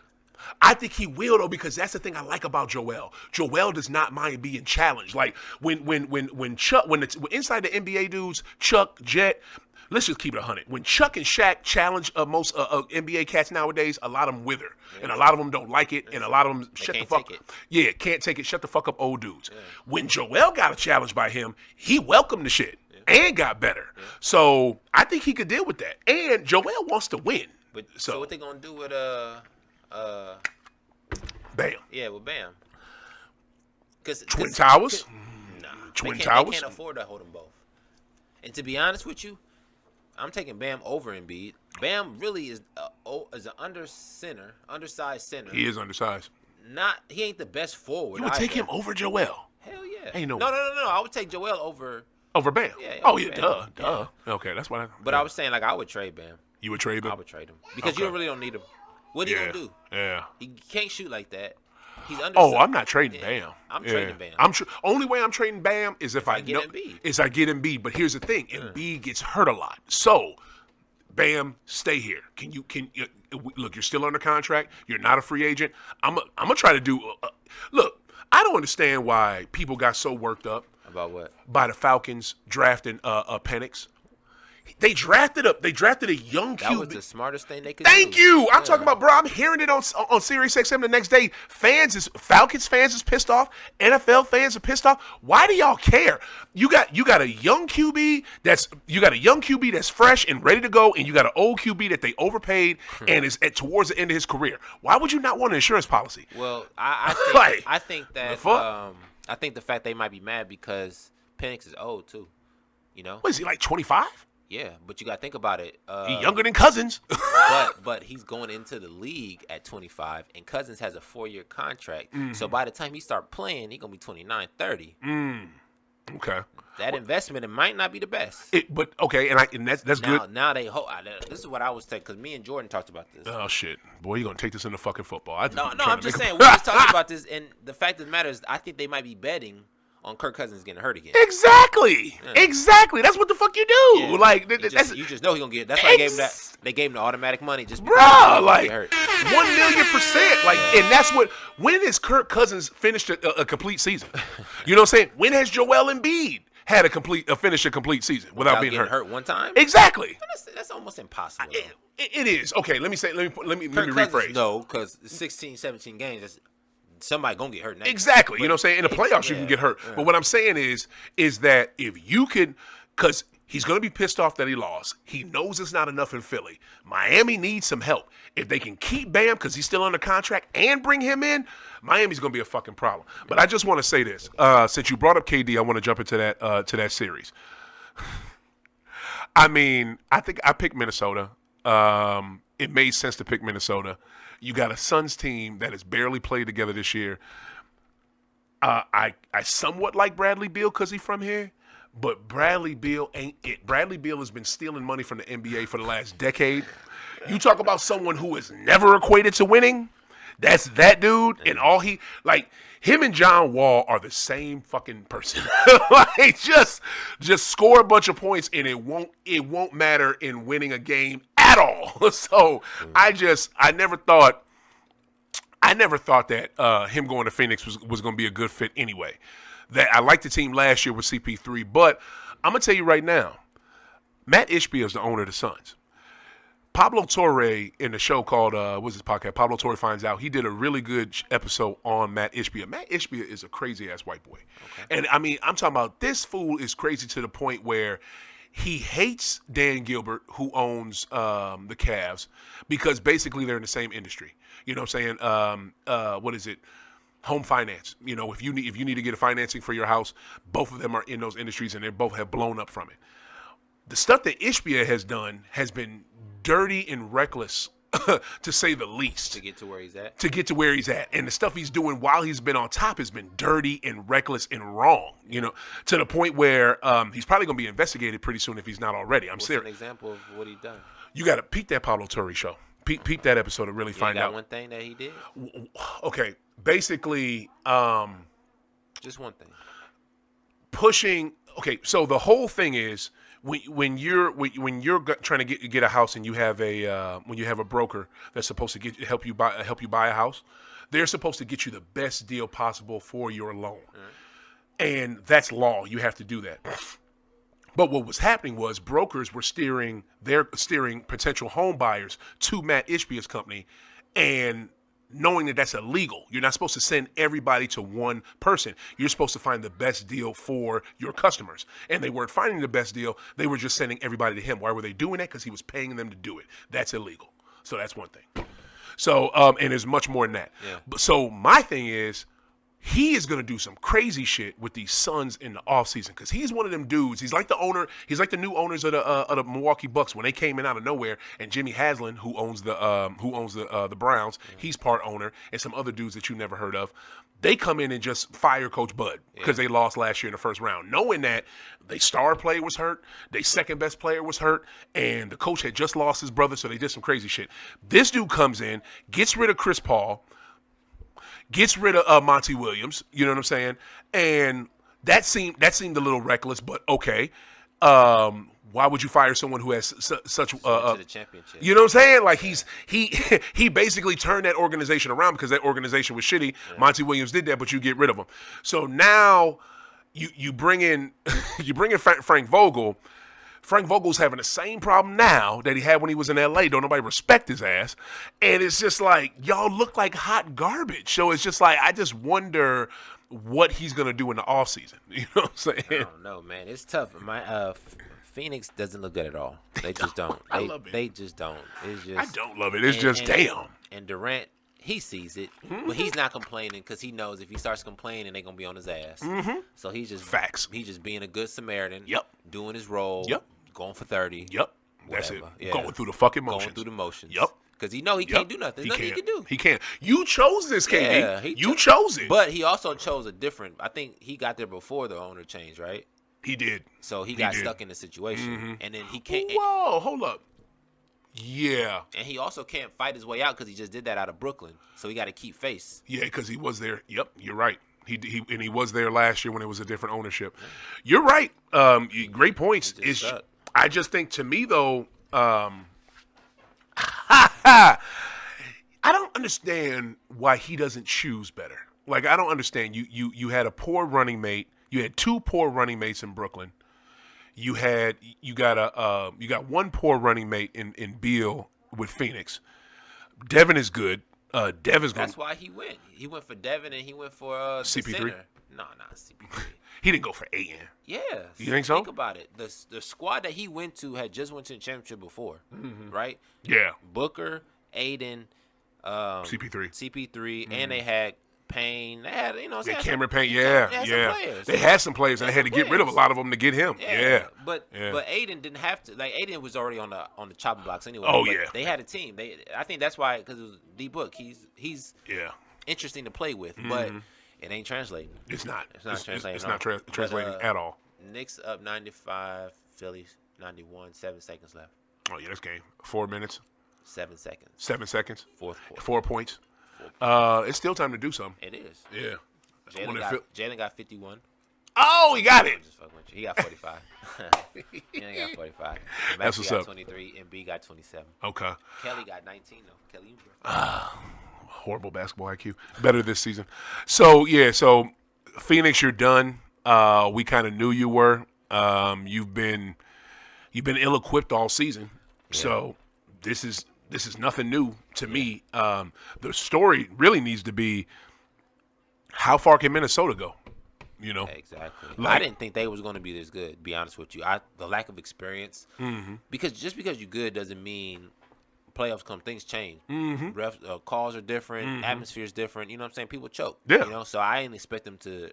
I think he will though, because that's the thing I like about Joel. Joel does not mind being challenged. Like when inside the NBA dudes, Chuck, Jet. Let's just keep it 100. When Chuck and Shaq challenge most NBA cats nowadays, a lot of them wither, and a lot of them don't like it, and a lot of them shut the can't fuck. take it. Yeah, can't take it. Shut the fuck up, old dudes. When Joel got a challenge by him, he welcomed the shit and got better. So I think he could deal with that. And Joel wants to win. But so what they going to do with Bam. Yeah, with Bam. Cause, Twin Towers? Nah. Twin They Towers? can't afford to hold them both. And to be honest with you, I'm taking Bam over Embiid. Bam really is an undersized center. He is undersized. He ain't the best forward. You would take either. him over Joel. Hell yeah. Ain't no- No. I would take Joel over. Over Bam. Yeah, Oh over yeah, Bam. duh. Okay, that's why. But I was saying like I would trade Bam. You would trade him? I would trade him because you Okay. really don't need him. What are you gonna do? Yeah. He can't shoot like that. He's Oh, I'm not trading Bam. I'm trading Bam. Only way I'm trading Bam is if I get know Embiid. is I get Embiid. But here's the thing: Embiid gets hurt a lot. So, Bam, stay here. Can you look? You're still under contract. You're not a free agent. I'm gonna try to do. Look, I don't understand why people got so worked up About what? by the Falcons drafting Penix. They drafted a young QB. That was the smartest thing they could do. Thank you. I'm talking about, bro. I'm hearing it on Sirius XM the next day. Falcons fans is pissed off. NFL fans are pissed off. Why do y'all care? You got a young QB that's fresh and ready to go, and you got an old QB that they overpaid and is towards the end of his career. Why would you not want an insurance policy? Well, I think Like, I think that the fuck? I think the fact they might be mad because Penix is old too. You know? What is he, like 25? Yeah, but you got to think about it. He younger than Cousins. but he's going into the league at 25, and Cousins has a 4-year contract. So by the time he start playing, he's gonna be 29, 30. Okay. That investment, it might not be the best. But okay, and that's good. Now they hope. This is what I was saying because me and Jordan talked about this. Oh shit, boy, you gonna take this into fucking football? I'm just saying we just talked about this, and the fact of the matter is, I think they might be betting on Kirk Cousins getting hurt again. Exactly. That's what the fuck you do. Yeah. Like you just know he gonna get. That's why they gave him the automatic money just because bruh, like get hurt. 1,000,000%. Like, and that's what. When has Kirk Cousins finished a complete season? You know what I'm saying? When has Joel Embiid had finished a complete season without being hurt one time? Exactly. That's almost impossible. It is. Okay, let me rephrase. No, because 16, 17 games, somebody gonna get hurt. Exactly. You know what I'm saying? In the playoffs, you can get hurt. But what I'm saying is that if you could, because he's going to be pissed off that he lost. He knows it's not enough in Philly. Miami needs some help. If they can keep Bam because he's still under contract and bring him in, Miami's going to be a fucking problem. But I just want to say this. Since you brought up KD, I want to jump into that series. I mean, I think I picked Minnesota. It made sense to pick Minnesota. You got a Suns team that has barely played together this year. I somewhat like Bradley Beal because he's from here. But Bradley Beal ain't it. Bradley Beal has been stealing money from the NBA for the last decade. You talk about someone who is never equated to winning. That's that dude. And him and John Wall are the same fucking person. Like just score a bunch of points and it won't matter in winning a game at all. So I never thought that him going to Phoenix was going to be a good fit anyway. That I liked the team last year with CP3, but I'm gonna tell you right now, Matt Ishbia is the owner of the Suns. Pablo Torre in the show called what's his podcast? Pablo Torre Finds Out. He did a really good episode on Matt Ishbia. Matt Ishbia is a crazy ass white boy, and I mean I'm talking about this fool is crazy to the point where he hates Dan Gilbert, who owns the Cavs, because basically they're in the same industry. You know what I'm saying? What is it? Home finance. You know, if you need to get a financing for your house, both of them are in those industries and they both have blown up from it. The stuff that Ishbia has done has been dirty and reckless, to say the least. To get to where he's at. And the stuff he's doing while he's been on top has been dirty and reckless and wrong, you know, to the point where he's probably going to be investigated pretty soon if he's not already. I'm serious. What's an example of what he's done? You got to peep that Pablo Torre show. Peep that episode to really find out. One thing that he did? Okay. Basically, just one thing. Pushing. Okay, so the whole thing is when you're trying to get a house and you have a broker that's supposed to help you buy a house, they're supposed to get you the best deal possible for your loan, and that's law. You have to do that. But what was happening was brokers were steering potential home buyers to Matt Ishbia's company, and knowing that that's illegal. You're not supposed to send everybody to one person. You're supposed to find the best deal for your customers. And they weren't finding the best deal. They were just sending everybody to him. Why were they doing that? Because he was paying them to do it. That's illegal. So that's one thing. So, and there's much more than that. Yeah. So my thing is, he is going to do some crazy shit with these Suns in the offseason because he's one of them dudes. He's like the owner. He's like the new owners of the Milwaukee Bucks when they came in out of nowhere. And Jimmy Haslam, who owns the Browns, he's part owner, and some other dudes that you never heard of. They come in and just fire Coach Bud because they lost last year in the first round, knowing that their star player was hurt, their second best player was hurt, and the coach had just lost his brother, so they did some crazy shit. This dude comes in, gets rid of Chris Paul, gets rid of Monty Williams, you know what I'm saying? And that seemed a little reckless, but okay. Why would you fire someone who has such to the championship? You know what I'm saying? Like he basically turned that organization around because that organization was shitty. Yeah. Monty Williams did that, but you get rid of him. So now you bring in Frank Vogel. Frank Vogel's having the same problem now that he had when he was in L.A. Don't nobody respect his ass. And it's just like, y'all look like hot garbage. So it's just like, I just wonder what he's going to do in the offseason. You know what I'm saying? I don't know, man. It's tough. Phoenix doesn't look good at all. They just don't. I love it. They just don't. It's just, I don't love it. It's just damn. And Durant, he sees it, but he's not complaining because he knows if he starts complaining, they're going to be on his ass. Mm-hmm. So he's just facts. He's just being a good Samaritan. Yep. Doing his role. Yep. Going for 30. Yep. That's whatever. it. Yeah. Going through the fucking motions. Going through the motions. Yep. because he can't do nothing. There's nothing he can do. He can't. You chose this, KD. Yeah, you chose it. But he also chose a different. I think he got there before the owner changed, right? He did. So he got stuck in the situation, and then he can't. Whoa, hold up. Yeah. And he also can't fight his way out because he just did that out of Brooklyn. So he got to keep face. Yeah, because he was there. Yep, you're right. He was there last year when it was a different ownership. You're right. Great points. I just think, to me though, I don't understand why he doesn't choose better. Like, I don't understand. You had a poor running mate. You had two poor running mates in Brooklyn. You got one poor running mate in Beal with Phoenix. Devin is good. That's why he went. He went for Devin and he went for CP3. No, not CP3. He didn't go for Aiden. Yeah. You think so? Think about it. The squad that he went to had just went to the championship before, right? Yeah. Booker, Aiden, CP3, and they had Payne. They had, Cameron Payne. They had some players, and they had to get rid of a lot of them to get him. But Aiden didn't have to. Like, Aiden was already on the chopping blocks anyway. Oh, but they had a team. I think that's why, because it was D Book. He's interesting to play with, but it ain't translating. It's not. It's not translating. It's not translating at all. Knicks up 95. Phillies 91. 7 seconds left. Oh yeah, this game. 4 minutes. 7 seconds. 7 seconds. Fourth quarter. 4 points. It's still time to do something. It is. Yeah. Jalen got 51. Oh, he got it. Just fucking with you. He got 45. Jalen got 45. That's what's got up. 23 and B got 27. Okay. Kelly got 19 though. Kelly Oubre. Horrible basketball IQ. Better this season. So Phoenix, you're done. We kind of knew you were. You've been ill-equipped all season. Yeah. So this is nothing new to me. The story really needs to be, how far can Minnesota go? Exactly. I didn't think they was going to be this good, to be honest with you. The lack of experience. Because just because you're good doesn't mean playoffs come. Things change. Calls are different. Atmosphere's different. You know what I'm saying? People choke. Yeah. So I didn't expect them to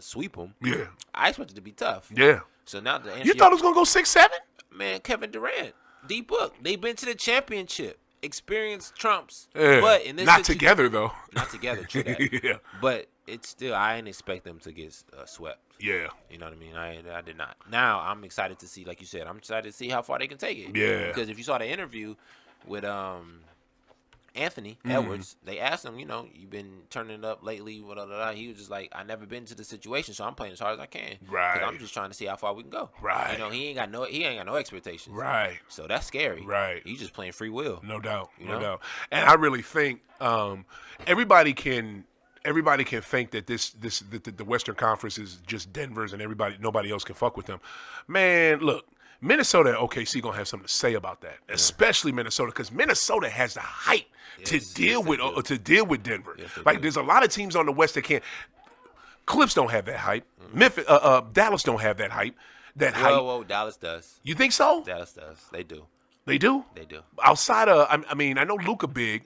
sweep them. Yeah. I expected it to be tough. Yeah. So now you thought it was going to go 6-7? Man, Kevin Durant, D Book, they've been to the championship. Experience trumps. Yeah. But in this not together though. Not together, true that. Yeah. But it's still, I didn't expect them to get swept. Yeah. You know what I mean? I did not. Now I'm excited to see, like you said, I'm excited to see how far they can take it. Yeah. Because if you saw the interview with Anthony Edwards, they asked him, you've been turning it up lately. Blah, blah, blah. He was just like, I never been to the situation, so I'm playing as hard as I can. Right. Because I'm just trying to see how far we can go. Right. He ain't got no expectations. Right. So that's scary. Right. He's just playing free will. No doubt. No doubt. And I really think everybody can think that the Western Conference is just Denver's and nobody else can fuck with them. Man, look. Minnesota and OKC gonna have something to say about that, especially Minnesota, because Minnesota has the height to deal with Denver. There's a lot of teams on the West that can't. Clips don't have that hype. Memphis, Dallas don't have that hype. Whoa, Dallas does. You think so? Dallas does. They do. They do. They do. Outside of, I know Luka big,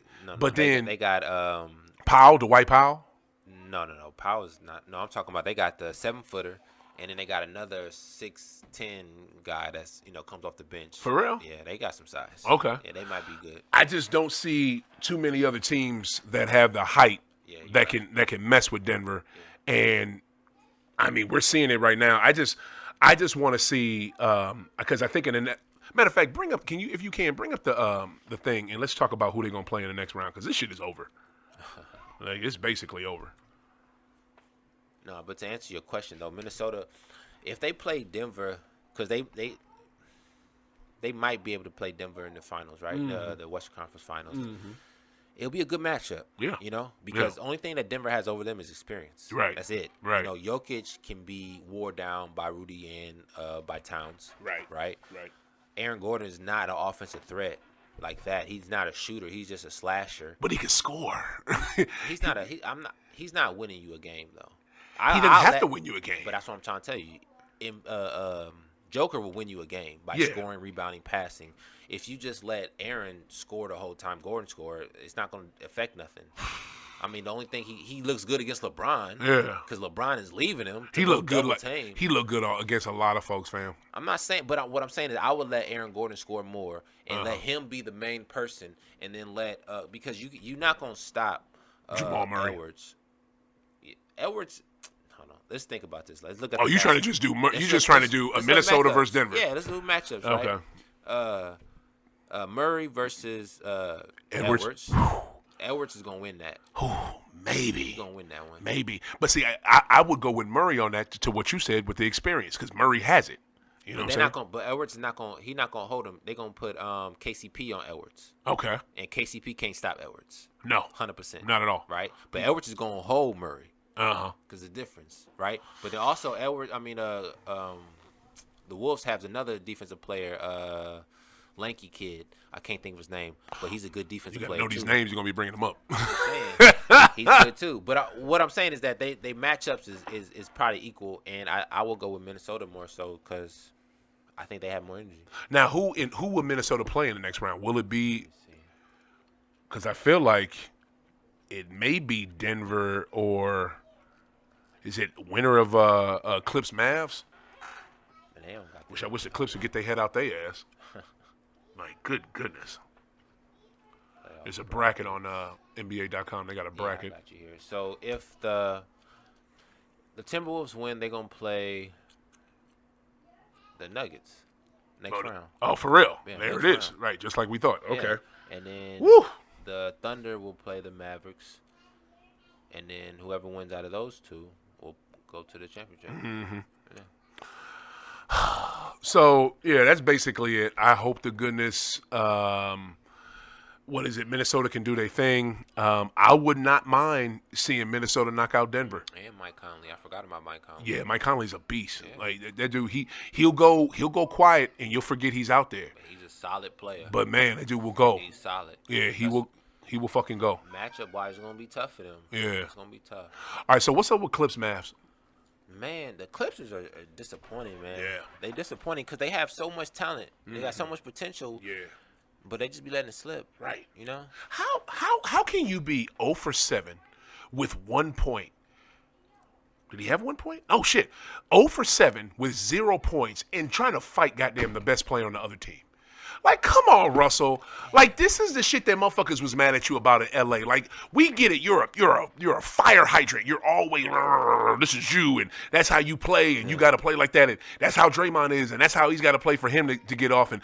then they got Powell, Dwight Powell. No. Powell is not. No, I'm talking about they got the 7-footer. And then they got another 6'10" guy that's comes off the bench. For real? Yeah, they got some size. Okay. Yeah, they might be good. I just don't see too many other teams that have the height that can mess with Denver. Yeah. And I mean, we're seeing it right now. I just want to see because I think matter of fact, bring up the thing and let's talk about who they're gonna play in the next round, because this shit is over. It's basically over. No, but to answer your question though, Minnesota, if they play Denver, because they might be able to play Denver in the finals, right? The Western Conference Finals. It'll be a good matchup. Yeah. Because the only thing that Denver has over them is experience. Right. That's it. Right. Jokic can be wore down by Rudy and by Towns. Right. Right. Aaron Gordon is not an offensive threat like that. He's not a shooter. He's just a slasher. But he can score. He's not winning you a game though. He doesn't have to win you a game. But that's what I'm trying to tell you. Joker will win you a game by scoring, rebounding, passing. If you just let Aaron score the whole time Gordon score, it's not going to affect nothing. I mean, the only thing he looks good against LeBron. Yeah. Because LeBron is leaving him. He looked good. He looked good against a lot of folks, fam. I'm not saying, but what I'm saying is I would let Aaron Gordon score more and let him be the main person, and then let because you're not gonna stop Jamal Murray. Edwards. Hold on. Let's think about this. Let's look at. Oh, you trying to just do? You just trying to do a Minnesota versus Denver? Yeah, let's do matchups. Right? Okay. Murray versus Edwards. Edwards is gonna win that. Maybe. He's gonna win that one. Maybe. But see, I would go with Murray on that to what you said with the experience, because Murray has it. You know what I'm saying? Not gonna, but Edwards is not gonna. He's not gonna hold him. They're gonna put KCP on Edwards. Okay. And KCP can't stop Edwards. No. 100%. Not at all. Right. But Edwards is gonna hold Murray. Because the difference, right? But then also Edwards. I mean, the Wolves have another defensive player, lanky kid. I can't think of his name, but he's a good defensive player. You gotta know these names. You're gonna be bringing them up. He's good too. But what I'm saying is that they matchups is probably equal, and I will go with Minnesota more so because I think they have more energy. Now, who will Minnesota play in the next round? Will it be? Because I feel like it may be Denver, or is it winner of Clips Mavs? I wish the Clips would get their head out their ass. My goodness. There's a bracket on NBA.com. They got a bracket. I got you here. So if the Timberwolves win, they're gonna play the Nuggets next round. Oh, for real? Yeah, there it is. round. Right, just like we thought. Okay. And then Woo! the Thunder will play the Mavericks, and then whoever wins out of those two will go to the championship. Mm-hmm. So, yeah, that's basically it. I hope to goodness, Minnesota can do their thing. I would not mind seeing Minnesota knock out Denver. And Mike Conley. I forgot about Mike Conley. Yeah, Mike Conley's a beast. Yeah. Like that dude, he'll go quiet and you'll forget he's out there. But he's a solid player. But man, that dude will go. He's solid. Yeah, he will fucking go. Matchup wise, it's gonna be tough for them. Yeah. It's gonna be tough. All right, so what's up with Clips Mavs? Man, the Clippers are disappointing, man. Yeah. They disappointing because they have so much talent. They got so much potential. Yeah. But they just be letting it slip. Right. You know? How can you be 0 for 7 with 1 point? Did he have 1 point? Oh, shit. 0 for 7 with 0 points and trying to fight goddamn the best player on the other team. Like, come on, Russell. Like, this is the shit that motherfuckers was mad at you about in L.A. Like, we get it. You're a fire hydrant. You're always, this is you, and that's how you play, and you got to play like that, and that's how Draymond is, and that's how he's got to play for him to get off, and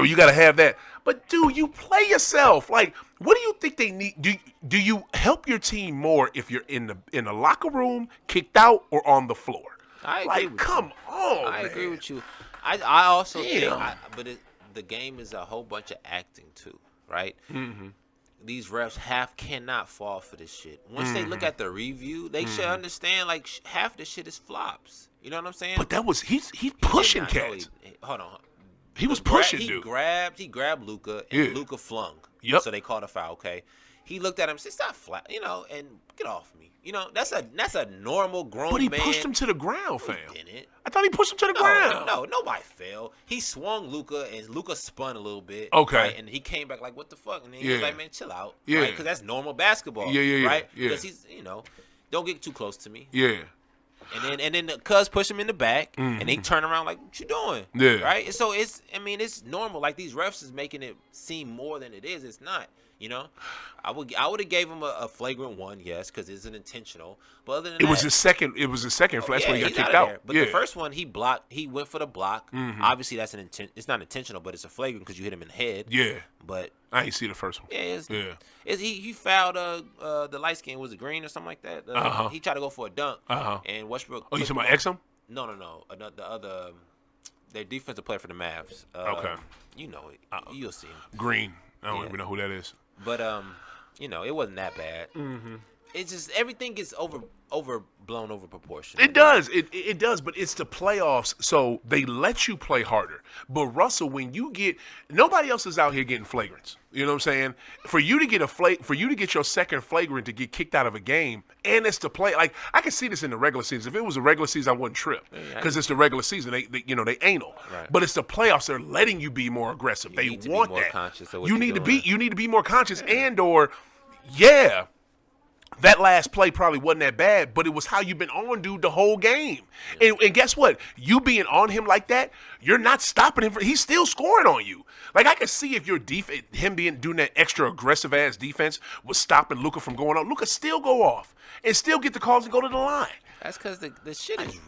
you got to have that. But, dude, you play yourself. Like, what do you think they need? Do you help your team more if you're in the locker room, kicked out, or on the floor? I agree like, with come you. on, I man. agree with you. I also Damn. think, the game is a whole bunch of acting too, right? Mm-hmm. These refs cannot fall for this shit. Once they look at the review, they should understand like half the shit is flops. You know what I'm saying? But that was he's pushing cats. Hold on. He was pushing, dude. He grabbed Luka, and Luka flung. Yep. So they called a foul. Okay. He looked at him, said, "Stop flat," and get off me. That's a normal grown man. But he pushed him to the ground, fam. He didn't. I thought he pushed him to the ground. No, nobody fell. He swung Luka, and Luka spun a little bit. Okay. Right? And he came back like, "What the fuck?" And then he was like, "Man, chill out." Yeah. Right? Because that's normal basketball. Yeah. Right? Yeah. Because he's, don't get too close to me. Yeah. And then the cuz push him in the back, and they turn around like, "What you doing?" Yeah. Right? And so it's normal. Like these refs is making it seem more than it is. It's not. I would have gave him a flagrant one, yes, because it's an intentional. But other than it was his second flash when he got he's kicked out. out. But the first one he blocked. He went for the block. Obviously, that's it's not intentional, but it's a flagrant because you hit him in the head. Yeah. But I ain't see the first one. Yeah. He fouled the light skin, was it Green or something like that? He tried to go for a dunk. And Westbrook. Oh, you talking about Exum? No. The other, their defensive player for the Mavs. Okay. You know it. You'll see him. Green. I don't even know who that is. But it wasn't that bad. It's just everything gets overblown over proportion. It does. It does, but it's the playoffs, so they let you play harder. But Russell, when you get nobody else is out here getting flagrants. You know what I'm saying? For you to get your second flagrant to get kicked out of a game, and it's the play. Like I can see this in the regular season. If it was a regular season, I wouldn't trip because it's the regular season. They anal. Right. But it's the playoffs. They're letting you be more aggressive. They want that. Conscious of what You you're need doing. to be more conscious that last play probably wasn't that bad, but it was how you've been on dude the whole game. And guess what? You being on him like that, you're not stopping him. He's still scoring on you. Like, I could see if your him doing that extra aggressive ass defense was stopping Luka from going on. Luka still go off and still get the calls and go to the line. That's because the shit is.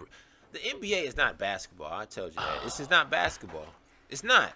The NBA is not basketball. I told you that. This is not basketball. It's not.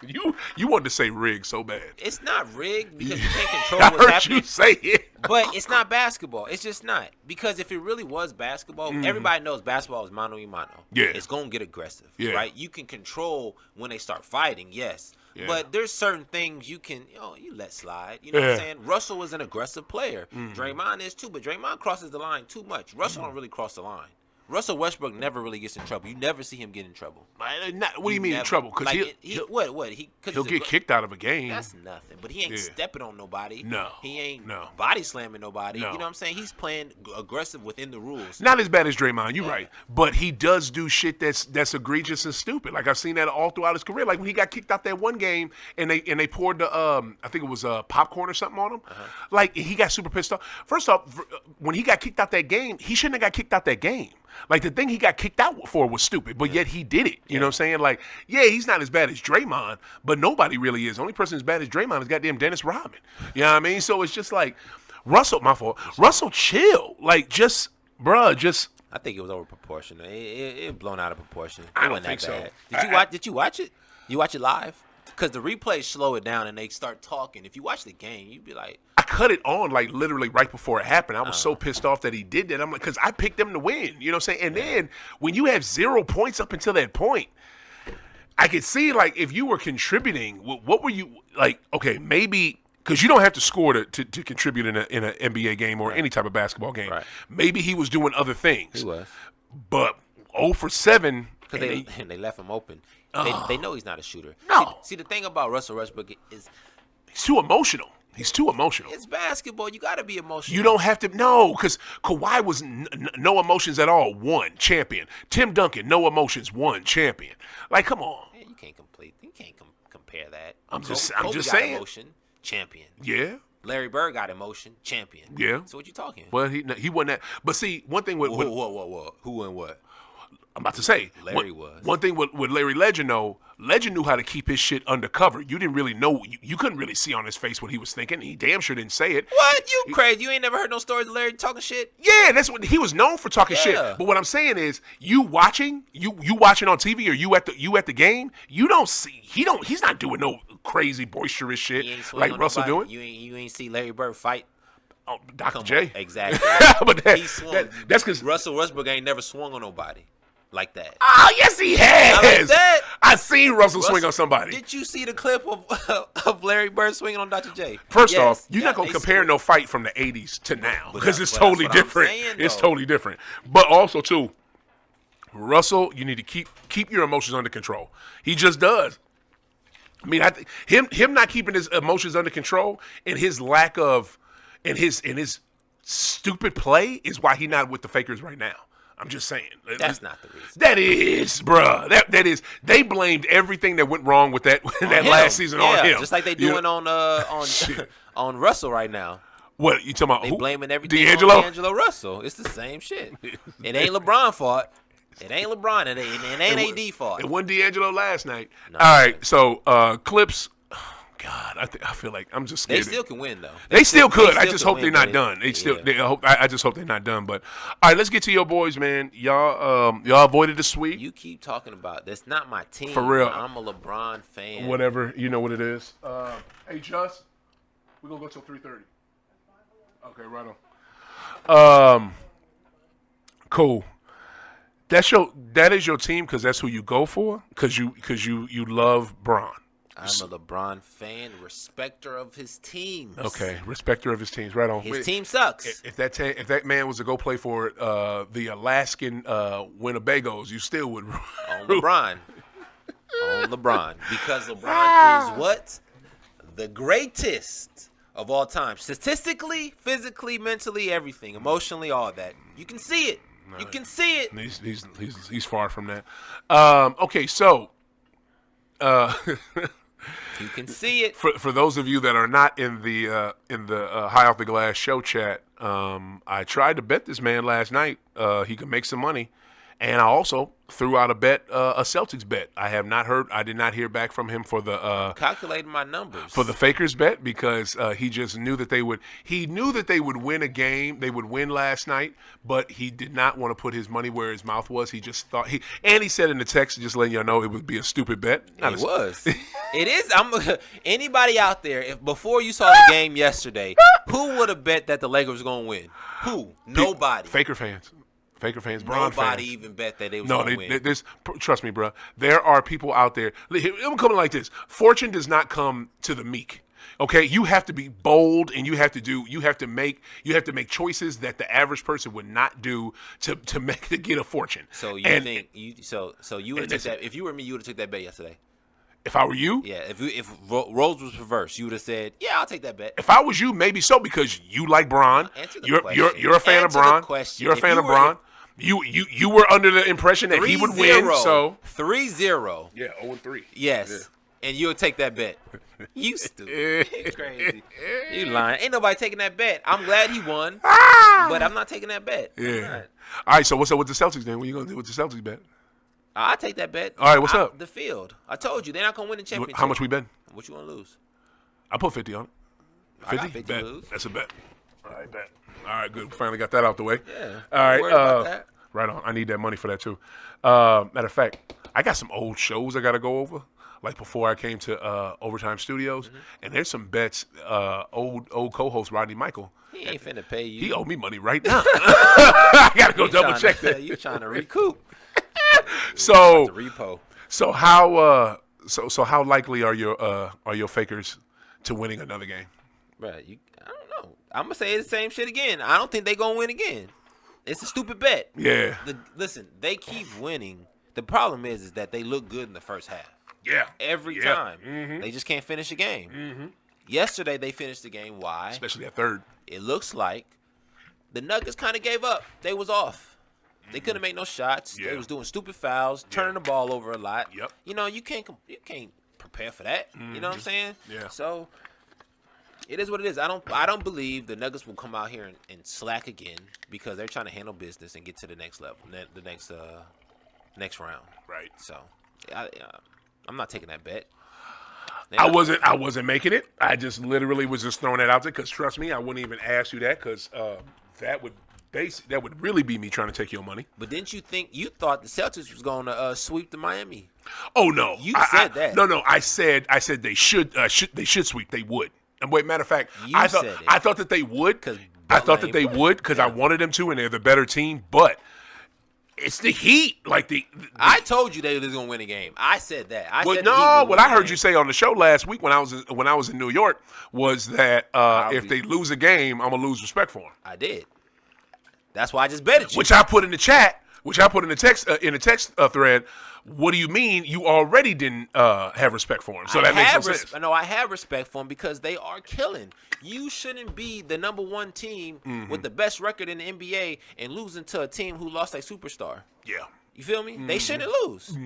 You wanted to say rigged so bad. It's not rigged because you can't control I what's heard happening. you say it. But it's not basketball. It's just not. Because if it really was basketball, everybody knows basketball is mano a mano. Yeah. It's going to get aggressive, Yeah. right? You can control when they start fighting, yes. Yeah. But there's certain things you can, you let slide. You know what I'm saying? Russell was an aggressive player. Draymond is too, but Draymond crosses the line too much. Russell don't really cross the line. Russell Westbrook never really gets in trouble. You never see him get in trouble. What do you mean in trouble? Because he'll get kicked out of a game. That's nothing. But he ain't stepping on nobody. No. He ain't No. body slamming nobody. No. You know what I'm saying? He's playing aggressive within the rules. Not as bad as Draymond, you're right. But he does do shit that's egregious and stupid. Like, I've seen that all throughout his career. Like, when he got kicked out that one game and they poured the I think it was popcorn or something on him. Like, he got super pissed off. First off, when he got kicked out that game, he shouldn't have got kicked out that game. Like, the thing he got kicked out for was stupid, but yet he did it. You know what I'm saying? Like, yeah, he's not as bad as Draymond, but nobody really is. The only person as bad as Draymond is goddamn Dennis Rodman. You know what I mean? So it's just like, Russell, my fault. Russell, chill. Like, bruh. I think it was over proportional. It blown out of proportion. I don't wasn't think that so. bad. Did you watch it? You watch it live? Because the replays slow it down and they start talking. If you watch the game, you'd be like, I cut it on like literally right before it happened. I was so pissed off that he did that. I'm like, because I picked them to win. You know what I'm saying? And then when you have 0 points up until that point, I could see, like, if you were contributing, what were you like? Okay, maybe because you don't have to score to contribute in an NBA game or any type of basketball game. Right. Maybe he was doing other things. he was. But 0 for 7. Because they left him open. They know he's not a shooter. No. See, the thing about Russell Westbrook is He's too emotional. He's too emotional. it's basketball. You got to be emotional. You don't have to, no, because Kawhi was no emotions at all, one champion. Tim Duncan, no emotions, one champion. Like, come on. Man, you can't compare that. I'm just Kobe saying. got emotion, champion. Yeah, Larry Bird got emotion, champion. Yeah. So what you talking? well, he wasn't that. But see, one thing with Whoa. Who and what? I'm about to say, Larry was. One thing with Larry Legend, though, Legend knew how to keep his shit undercover. You didn't really know. You couldn't really see on his face what he was thinking. He damn sure didn't say it. What? You crazy? You ain't never heard no stories of Larry talking shit? Yeah, that's what he was known for, talking shit. Yeah. But what I'm saying is, you watching on TV or you at the game, you don't see. He's not doing no crazy boisterous shit He ain't swing like on Russell nobody? doing. You ain't see Larry Bird fight? Oh, Dr. Come J. on. Exactly. But He swung. that's because. Russell Westbrook ain't never swung on nobody like that. Oh, yes, he has. Not like that. I seen Russell swing on somebody. Did you see the clip of Larry Bird swinging on Dr. J? First Yes. off, you're Yeah, not gonna they compare swing. no fight from the '80s to now because it's that's totally what I'm different. saying, It's though. totally different. But also too, Russell, you need to keep your emotions under control. He just does. I mean, I think him not keeping his emotions under control and his lack of and his stupid play is why he not with the Fakers right now. I'm just saying. That's not the reason. That is, bruh. That is. They blamed everything that went wrong with that Him. last season on him. Just like they You doing know? on Russell right now. What you talking about? They Who? blaming everything D'Angelo? on D'Angelo Russell. It's the same shit. It ain't LeBron fault. It ain't LeBron. It ain't AD fault. It wasn't D'Angelo last night. No. All right, so Clips. God, I feel like I'm just scared. They still can win though. They still could. I still just can hope they're win, not but done. They still. yeah. I just hope they're not done. But all right, let's get to your boys, man. Y'all avoided the sweep. You keep talking about that's not my team. For real. I'm a LeBron fan. Whatever, you know what it is. Hey, Just, we're gonna go till 3:30. Okay, right on. Cool. That is your team because that's who you go for because you love Bron. I'm a LeBron fan, respecter of his teams. Okay, respecter of his teams. Right on. His team sucks. If that man was to go play for the Alaskan Winnebagos, you still would On LeBron. On LeBron. Because LeBron is what? The greatest of all time. Statistically, physically, mentally, everything. Emotionally, all that. You can see it. You can see it. He's far from that. Okay, so You can see it. for those of you that are not in the High Off the Glass show chat, I tried to bet this man last night. He could make some money. And I also threw out a bet, a Celtics bet. I did not hear back from him for the calculating my numbers for the Fakers bet because he just knew that they would. He knew that they would win a game. They would win last night, but he did not want to put his money where his mouth was. He just thought he said in the text, just letting y'all know it would be a stupid bet. It was. It is. Anybody out there, if before you saw the game yesterday, who would have bet that the Lakers were gonna win? Who? Nobody. Faker fans. Bron Nobody fans. even bet that they was going to win. Trust me, bro. There are people out there. I'm coming like this. Fortune does not come to the meek. Okay, you have to be bold, and you have to make choices that the average person would not do to get a fortune. So you would have took that if you were me, you would have took that bet yesterday. If I were you? Yeah, if roles was reversed, you would have said, "Yeah, I'll take that bet." If I was you, maybe so because you like Bron. You're a fan of Bron. You're a fan of Bron. You were under the impression that he would win, so 3-0. Yeah, 0-3. Yes. Yeah. And you'll take that bet. You stupid. You crazy. You lying. Ain't nobody taking that bet. I'm glad he won, but I'm not taking that bet. Yeah. All right, so what's up with the Celtics then? What are you going to do with the Celtics bet? I'll take that bet. All right, what's up? The field. I told you, they're not going to win the championship. How much we bet? What you want to lose? I put 50 on it. 50? I got 50 bet. to lose. That's a bet. All right, bet. All right, good. Finally got that out the way. Yeah. All right. Worried about that. Right on. I need that money for that too. Matter of fact, I got some old shows I got to go over. Like before I came to Overtime Studios, and there's some bets. Old co-host Rodney Michael. He ain't finna pay you. He owe me money right now. I gotta go double check that. You trying to recoup? So repo. So how how likely are your Fakers to winning another game? Right. I don't know. I'm gonna say the same shit again. I don't think they gonna win again. It's a stupid bet. Yeah. Listen, they keep winning. The problem is that they look good in the first half. Yeah. Every time. They just can't finish a game. Yesterday they finished the game. Why? Especially at third. It looks like the Nuggets kind of gave up. They was off. They couldn't make no shots. Yeah. They was doing stupid fouls, turning the ball over a lot. Yep. You know, you can't prepare for that. You know what I'm saying? Yeah. So it is what it is. I don't believe the Nuggets will come out here and slack again because they're trying to handle business and get to the next level, the next round. Right. So I'm not taking that bet. I wasn't making it. I just literally was just throwing that out there because trust me, I wouldn't even ask you that because that would really be me trying to take your money. But didn't you thought the Celtics was going to sweep the Miami? Oh no, you said that. No, I said they should sweep. They would. And wait, matter of fact, I thought that they would. I thought that they would because I wanted them to, and they're the better team. But it's the Heat. I told you they was gonna win a game. I said that. What I heard you say on the show last week when I was in New York was that if they lose a game, I'm gonna lose respect for them. I did. That's why I just betted you. Which I put in the chat. Which I put in the text thread. What do you mean you already didn't have respect for them? So that makes no sense. No, I have respect for them because they are killing. You shouldn't be the number one team with the best record in the NBA and losing to a team who lost a superstar. Yeah. You feel me? They shouldn't lose.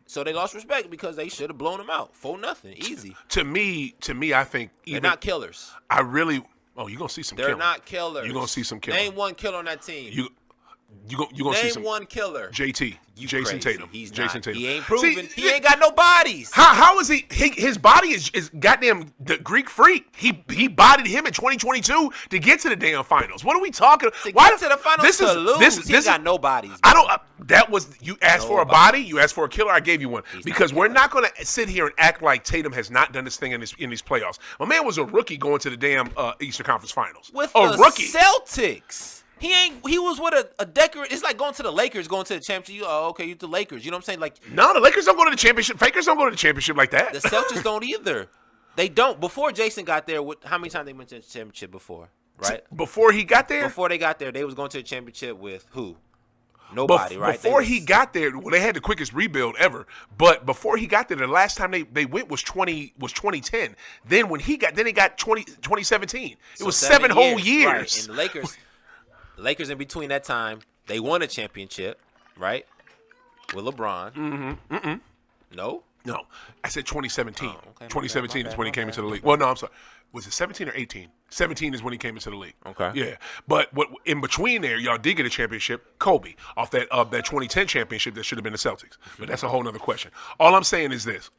So they lost respect because they should have blown them out. 4-0. Easy. To me, I think they're not killers. I really. Oh, you're gonna see some. They're not killers. You're gonna see some killers. Name one killer on that team. You gonna see some. Name one killer. JT. Jason Tatum. He's Jason not. Tatum. He ain't proven. He ain't got no bodies. How is he? His body is goddamn the Greek freak. He bodied him in 2022 to get to the damn finals. What are we talking? To get to the finals lose. He got no bodies. I don't. That was you asked for a body. You asked for a killer. I gave you one because we're not going to sit here and act like Tatum has not done this thing in these playoffs. My man was a rookie going to the damn Eastern Conference Finals. With a rookie. Celtics. He was with a decorate. It's like going to the Lakers, going to the championship. You the Lakers. You know what I'm saying? Like, no, the Lakers don't go to the championship. Fakers don't go to the championship like that. The Celtics don't either. They don't. Before Jason got there, how many times they went to the championship before? Right? Before he got there? Before they got there, they was going to the championship with who? Nobody, right? Before he got there, they had the quickest rebuild ever. But before he got there, the last time they went was 2010. Then when he got 2017. It was 7 whole years. Right. And the Lakers in between that time, they won a championship, right? With LeBron. Mm-hmm. No? No, I said 2017. Oh, okay, 2017 my is when he bad, came my into the bad. league. Well, no, I'm sorry. Was it 17 or 18? 17 is when he came into the league. Okay. Yeah, but what in between there, y'all did get a championship, Kobe, off that 2010 championship that should have been the Celtics. But that's a whole nother question. All I'm saying is this: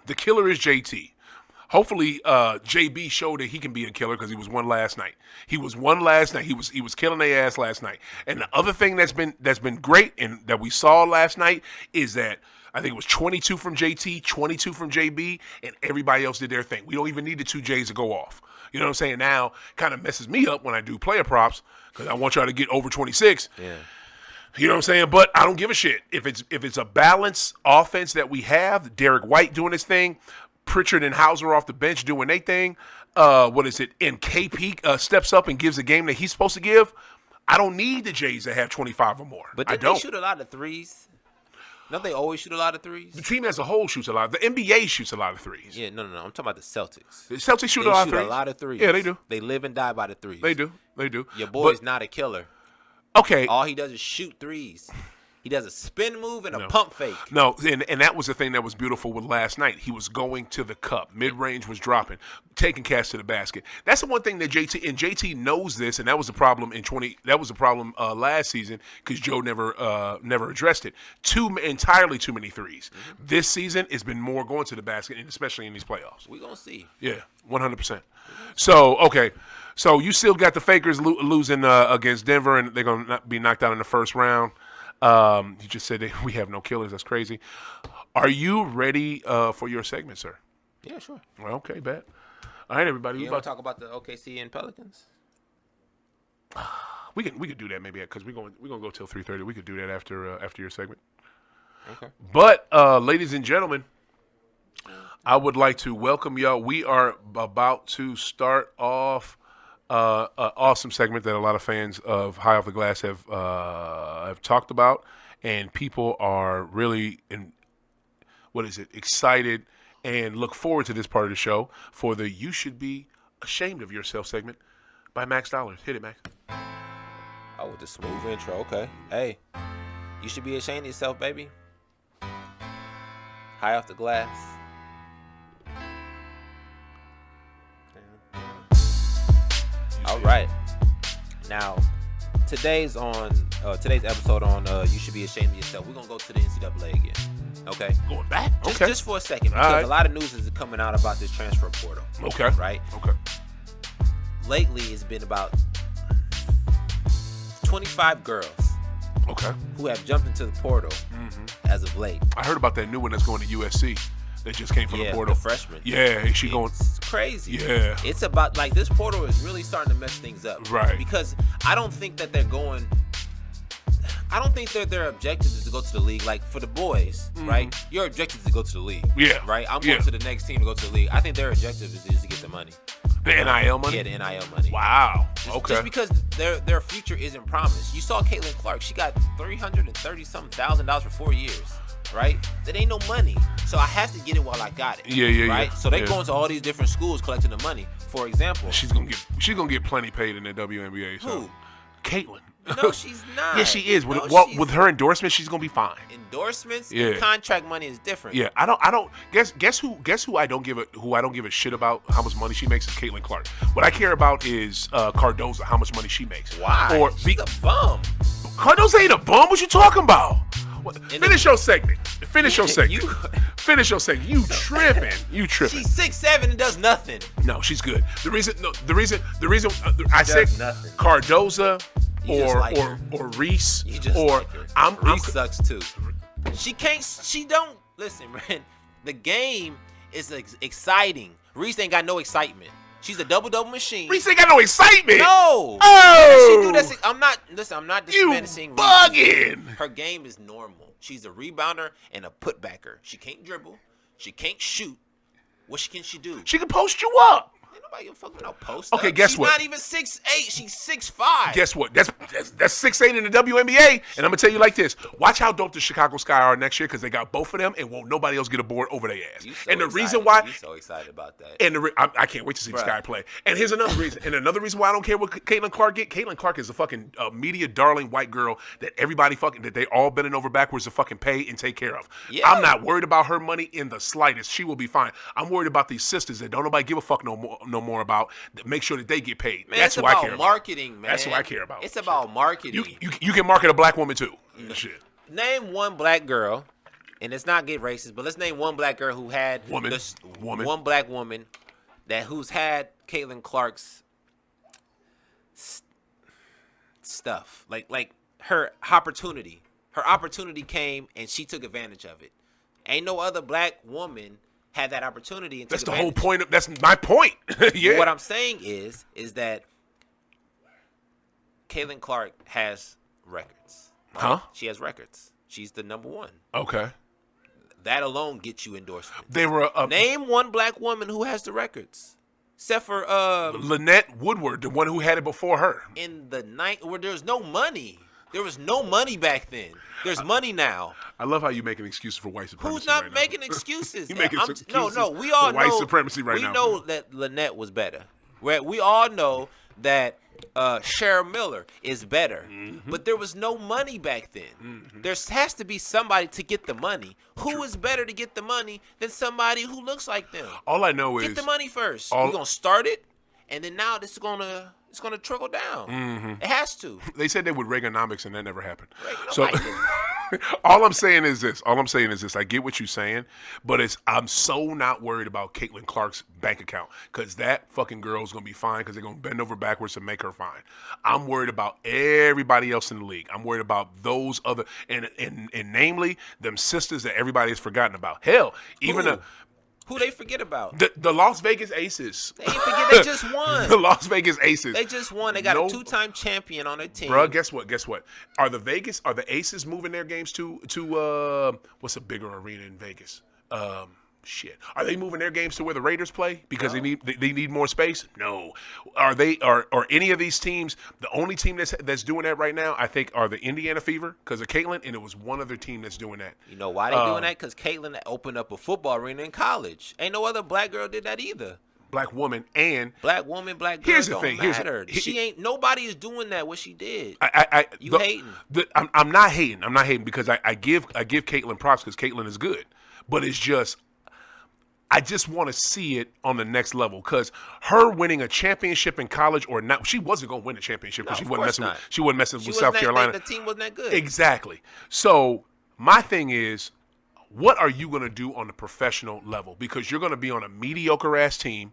the killer is JT. Hopefully, JB showed that he can be a killer because he was one last night. He was one last night. He was killing their ass last night. And the other thing that's been great and that we saw last night is that I think it was 22 from JT, 22 from JB, and everybody else did their thing. We don't even need the two J's to go off. You know what I'm saying? Now, kind of messes me up when I do player props because I want y'all to get over 26. Yeah. You know what I'm saying? But I don't give a shit. If it's a balanced offense that we have, Derek White doing his thing, Pritchard and Hauser off the bench doing their thing. What is it? And KP steps up and gives a game that he's supposed to give. I don't need the Jays to have 25 or more. But I they don't. shoot a lot of threes. Don't they always shoot a lot of threes? The team as a whole shoots a lot. The NBA shoots a lot of threes. Yeah, no. I'm talking about the Celtics. The Celtics shoot They a lot shoot of threes. a lot of threes. Yeah, they do. They live and die by the threes. They do. They do. Your boy's But- not a killer. Okay. All he does is shoot threes. He does a spin move and a pump fake. No, and that was the thing that was beautiful with last night. He was going to the cup. Mid-range was dropping, taking cash to the basket. That's the one thing that JT knows this, and that was a problem last season because Joe never addressed it. Entirely too many threes. Mm-hmm. This season it's been more going to the basket, and especially in these playoffs. We're going to see. Yeah, 100%. So, okay. So you still got the Fakers losing against Denver, and they're going to be knocked out in the first round. You just said we have no killers. That's crazy. Are you ready for your segment, sir? Yeah, sure. Well, okay, bet. All right, everybody. You want to talk about the OKC and Pelicans? We could do that maybe because we're gonna go till 3:30. We could do that after your segment. Okay. But ladies and gentlemen, I would like to welcome y'all. We are about to start off an awesome segment that a lot of fans of High Off the Glass have talked about, and people are really excited and look forward to this part of the show for the "You Should Be Ashamed of Yourself" segment by Max Dollars. Hit it, Max. Oh, with the smooth intro. Okay. Hey, you should be ashamed of yourself, baby. High Off the Glass. All right. Now, today's episode on You Should Be Ashamed of Yourself. We're gonna go to the NCAA again. Okay. Going back. Just, Okay. just for a second, because right. a lot of news is coming out about this transfer portal. Okay. Right. Okay. Lately, it's been about 25 girls Okay. who have jumped into the portal as of late. I heard about that new one that's going to USC. That just came from the portal. The freshman. Yeah, and she going. It's crazy. Yeah. It's about, like, this portal is really starting to mess things up. Right. Because I don't think that they're going. I don't think their objective is to go to the league. Like, for the boys, right? Your objective is to go to the league. Yeah. Right? I'm going to the next team to go to the league. I think their objective is to get the money. The NIL money? Yeah, the NIL money. Wow. Just because their future isn't promised. You saw Caitlin Clark. She got $330-something thousand for 4 years. Right? That ain't no money. So I have to get it while I got it. Yeah. Right? So they going to all these different schools collecting the money. For example. She's gonna get plenty paid in the WNBA. So. Who? Caitlin. No, she's not. Yeah, she is. No, With her endorsement, she's gonna be fine. Endorsements, Yeah. and contract money is different. Yeah, I don't guess who I don't give a shit about how much money she makes is Caitlin Clark. What I care about is Cardoza, how much money she makes. Why? Or She's a bum. Cardoza ain't a bum. What you talking about? Finish your segment. Finish your segment. Finish your segment. You tripping. You tripping. She's 6'7" and does nothing. No, she's good. The reason I said nothing. Cardoza You just like her. or Reese You just or like her. I'm Reese sucks too. She don't listen, man. The game is exciting. Reese ain't got no excitement. She's a double machine. Reese ain't got no excitement. No. Oh. She do that. I'm not You dismissing Reese. bugging. Her game is normal. She's a rebounder and a putbacker. She can't dribble. She can't shoot. What can she do? She can post you up. Ain't nobody give a fuck about no post. Okay, guess what? She's not even 6'8". She's 6'5". Guess what? That's 6'8" in the WNBA. And I'm gonna tell you like this: watch how dope the Chicago Sky are next year because they got both of them, and won't nobody else get a board over their ass. So and the excited. reason why You so excited about that. And I can't wait to see the Sky play. And here's another reason. And another reason why I don't care what Caitlin Clark get. Caitlin Clark is a fucking media darling white girl that everybody that they all bending over backwards to fucking pay and take care of. Yeah. I'm not worried about her money in the slightest. She will be fine. I'm worried about these sisters that don't nobody give a fuck no more about. Make sure that they get paid. Man, That's it's what I about care marketing, about. man. That's what I care about. It's about marketing. You can market a black woman too. Shit. Name one black girl, and let's not get racist, but let's name one black girl who had one black woman who's had Caitlin Clark's stuff. Like her opportunity. Her opportunity came and she took advantage of it. Ain't no other black woman had that opportunity and that's took the advantage. whole point. That's my point. Yeah. What I'm saying is that Caitlin Clark has records. Right? Huh? She has records. She's the number one. Okay. That alone gets you endorsement. They were name one black woman who has the records, except for Lynette Woodward, the one who had it before her. In the night where there's no money. There was no money back then. There's money now. I love how you making excuses for white supremacy. Who's not right making now. excuses? You making excuses no. We all for white know supremacy right now. We know that Lynette was better. We all know that Cheryl Miller is better. Mm-hmm. But there was no money back then. Mm-hmm. There has to be somebody to get the money. Who is better to get the money than somebody who looks like them? All I know is get the money first. We're gonna start it, and then now it's gonna trickle down. Mm-hmm. It has to. They said they would Reaganomics, and that never happened. So all I'm saying is this. I get what you're saying, but I'm so not worried about Caitlin Clark's bank account because that fucking girl's going to be fine because they're going to bend over backwards to make her fine. I'm worried about everybody else in the league. I'm worried about those other, and namely, them sisters that everybody has forgotten about. Hell, even who they forget about? The Las Vegas Aces. They ain't forget they just won. The Las Vegas Aces. They just won. They got a 2-time champion on their team. Bro, guess what? Are the Aces moving their games to what's a bigger arena in Vegas? Shit. Are they moving their games to where the Raiders play because they need more space? No. Are any of these teams? The only team that's doing that right now, I think, are the Indiana Fever because of Caitlin, and it was one other team that's doing that. You know why they doing that? Because Caitlin opened up a football arena in college. Ain't no other black girl did that either. Black woman and black girl. Here's the don't thing. matter. She ain't. Nobody is doing that. What she did. You hating? I'm not hating. I'm not hating because I give Caitlin props because Caitlin is good, but it's just. I just want to see it on the next level because her winning a championship in college or not, she wasn't going to win a championship because she wasn't messing with South Carolina. The team wasn't that good. Exactly. So my thing is, what are you going to do on the professional level? Because you're going to be on a mediocre ass team.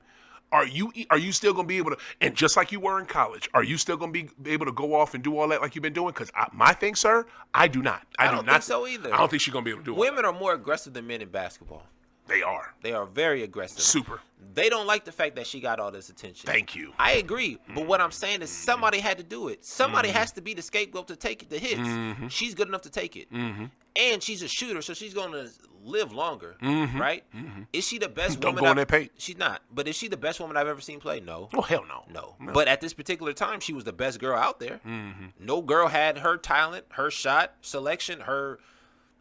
Are you still going to be able to, and just like you were in college, are you still going to be able to go off and do all that like you've been doing? Because my thing, sir, I do not. I don't think so either. I don't think she's going to be able to do it. Women are more aggressive than men in basketball. They are. They are very aggressive. Super. They don't like the fact that she got all this attention. Thank you. I agree. But what I'm saying is somebody had to do it. Somebody has to be the scapegoat to take the hits. Mm-hmm. She's good enough to take it. Mm-hmm. And she's a shooter, so she's going to live longer. Mm-hmm. Right? Mm-hmm. Is she the best woman? Don't go in that paint. She's not. But is she the best woman I've ever seen play? No. Oh, hell no. No. But at this particular time, she was the best girl out there. Mm-hmm. No girl had her talent, her shot selection, her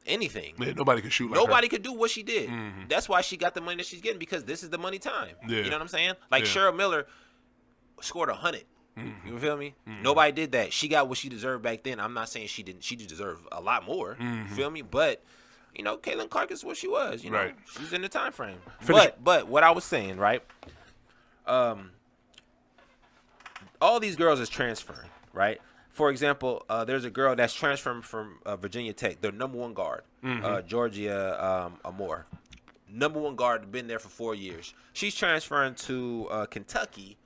anything. Yeah, nobody could shoot like Nobody her. could do what she did. Mm-hmm. That's why she got the money that she's getting because this is the money time. Yeah. You know what I'm saying? Like Cheryl Miller scored 100. Mm-hmm. You feel me? Mm-hmm. Nobody did that. She got what she deserved back then. I'm not saying she didn't. She deserved a lot more. Mm-hmm. You feel me? But you know, Caitlin Clark is what she was. You know, right. She's in the time frame. But what I was saying, right? All these girls is transferring, right? For example, there's a girl that's transferring from Virginia Tech, their number one guard, Georgia Amore. Number one guard, been there for 4 years. She's transferring to Kentucky,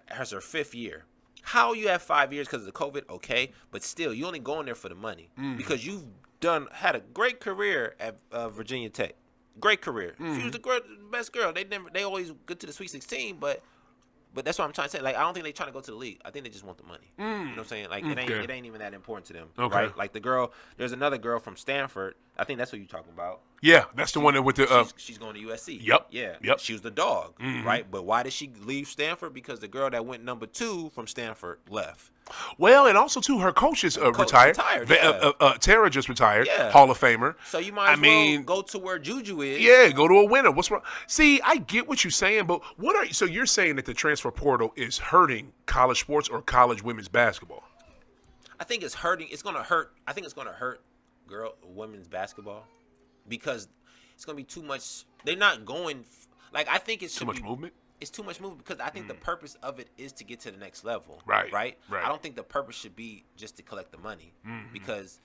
has her 5th year. How you have 5 years because of the COVID? Okay, but still, you only going there for the money because you've had a great career at Virginia Tech. Great career. She was the best girl. They always get to the Sweet 16, but that's what I'm trying to say. Like, I don't think they're trying to go to the league. I think they just want the money. You know what I'm saying? Like, it ain't even that important to them, right? Like, there's another girl from Stanford. I think that's what you're talking about. Yeah, that's the one that with the. She's going to USC. Yep. Yeah. Yep. She was the dog, right? But why did she leave Stanford? Because the girl that went number 2 from Stanford left. Well, and also too, her coach is retired. Tara just retired. Yeah. Hall of Famer. So you might as well go to where Juju is. Yeah, go to a winner. What's wrong? See, I get what you're saying, but so you're saying that the transfer portal is hurting college sports or college women's basketball? I think it's hurting. It's gonna hurt. I think it's gonna hurt women's basketball because it's gonna be too much. They're not going. I think it's too much movement. It's too much movement because I think the purpose of it is to get to the next level. Right. I don't think the purpose should be just to collect the money because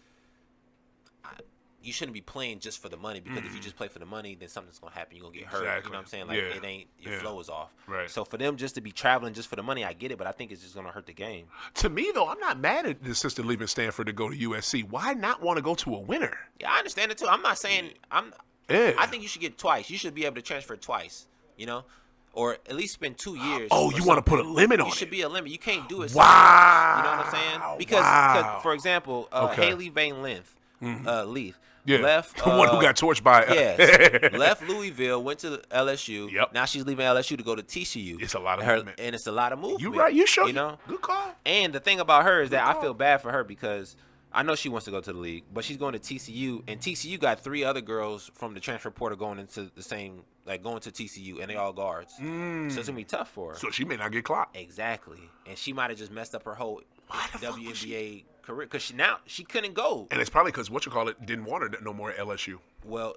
you shouldn't be playing just for the money because if you just play for the money, then something's going to happen. You're going to get hurt. Exactly. You know what I'm saying? It ain't, your flow is off. Right. So for them just to be traveling just for the money, I get it, but I think it's just going to hurt the game. To me, though, I'm not mad at the sister leaving Stanford to go to USC. Why not want to go to a winner? Yeah, I understand it, too. I'm not saying I think you should get twice. You should be able to transfer twice, or at least spend 2 years. Oh, you want to put a limit on it? You should be a limit. You can't do it. Wow. You know what I'm saying? Because for example, Haley Van Leaf. Yeah, left the one who got torched by. Left Louisville, went to LSU. Yep. Now she's leaving LSU to go to TCU. It's a lot of movement, and it's a lot of movement. You right? You sure? Good call. And the thing about her is that I feel bad for her because I know she wants to go to the league, but she's going to TCU, and TCU got 3 other girls from the transfer portal going into the same, going to TCU, and they all guards. So it's gonna be tough for her. So she may not get clocked. Exactly, and she might have just messed up her whole WNBA career because she couldn't go. And it's probably because didn't want her no more at LSU. Well,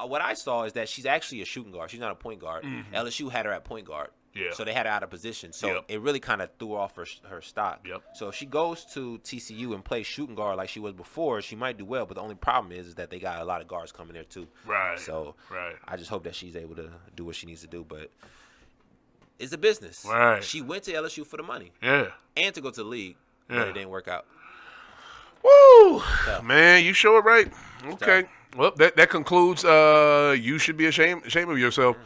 what I saw is that she's actually a shooting guard. She's not a point guard. LSU had her at point guard. Yeah. So they had her out of position. So it really kind of threw off her stock. Yep. So if she goes to TCU and plays shooting guard like she was before, she might do well. But the only problem is that they got a lot of guards coming there too. Right. So right. I just hope that she's able to do what she needs to do. But it's a business. Right. She went to LSU for the money. Yeah. And to go to the league. Yeah. But it didn't work out. Woo! Tough. Man, you sure right. Okay. Well, that concludes. You should be ashamed of yourself.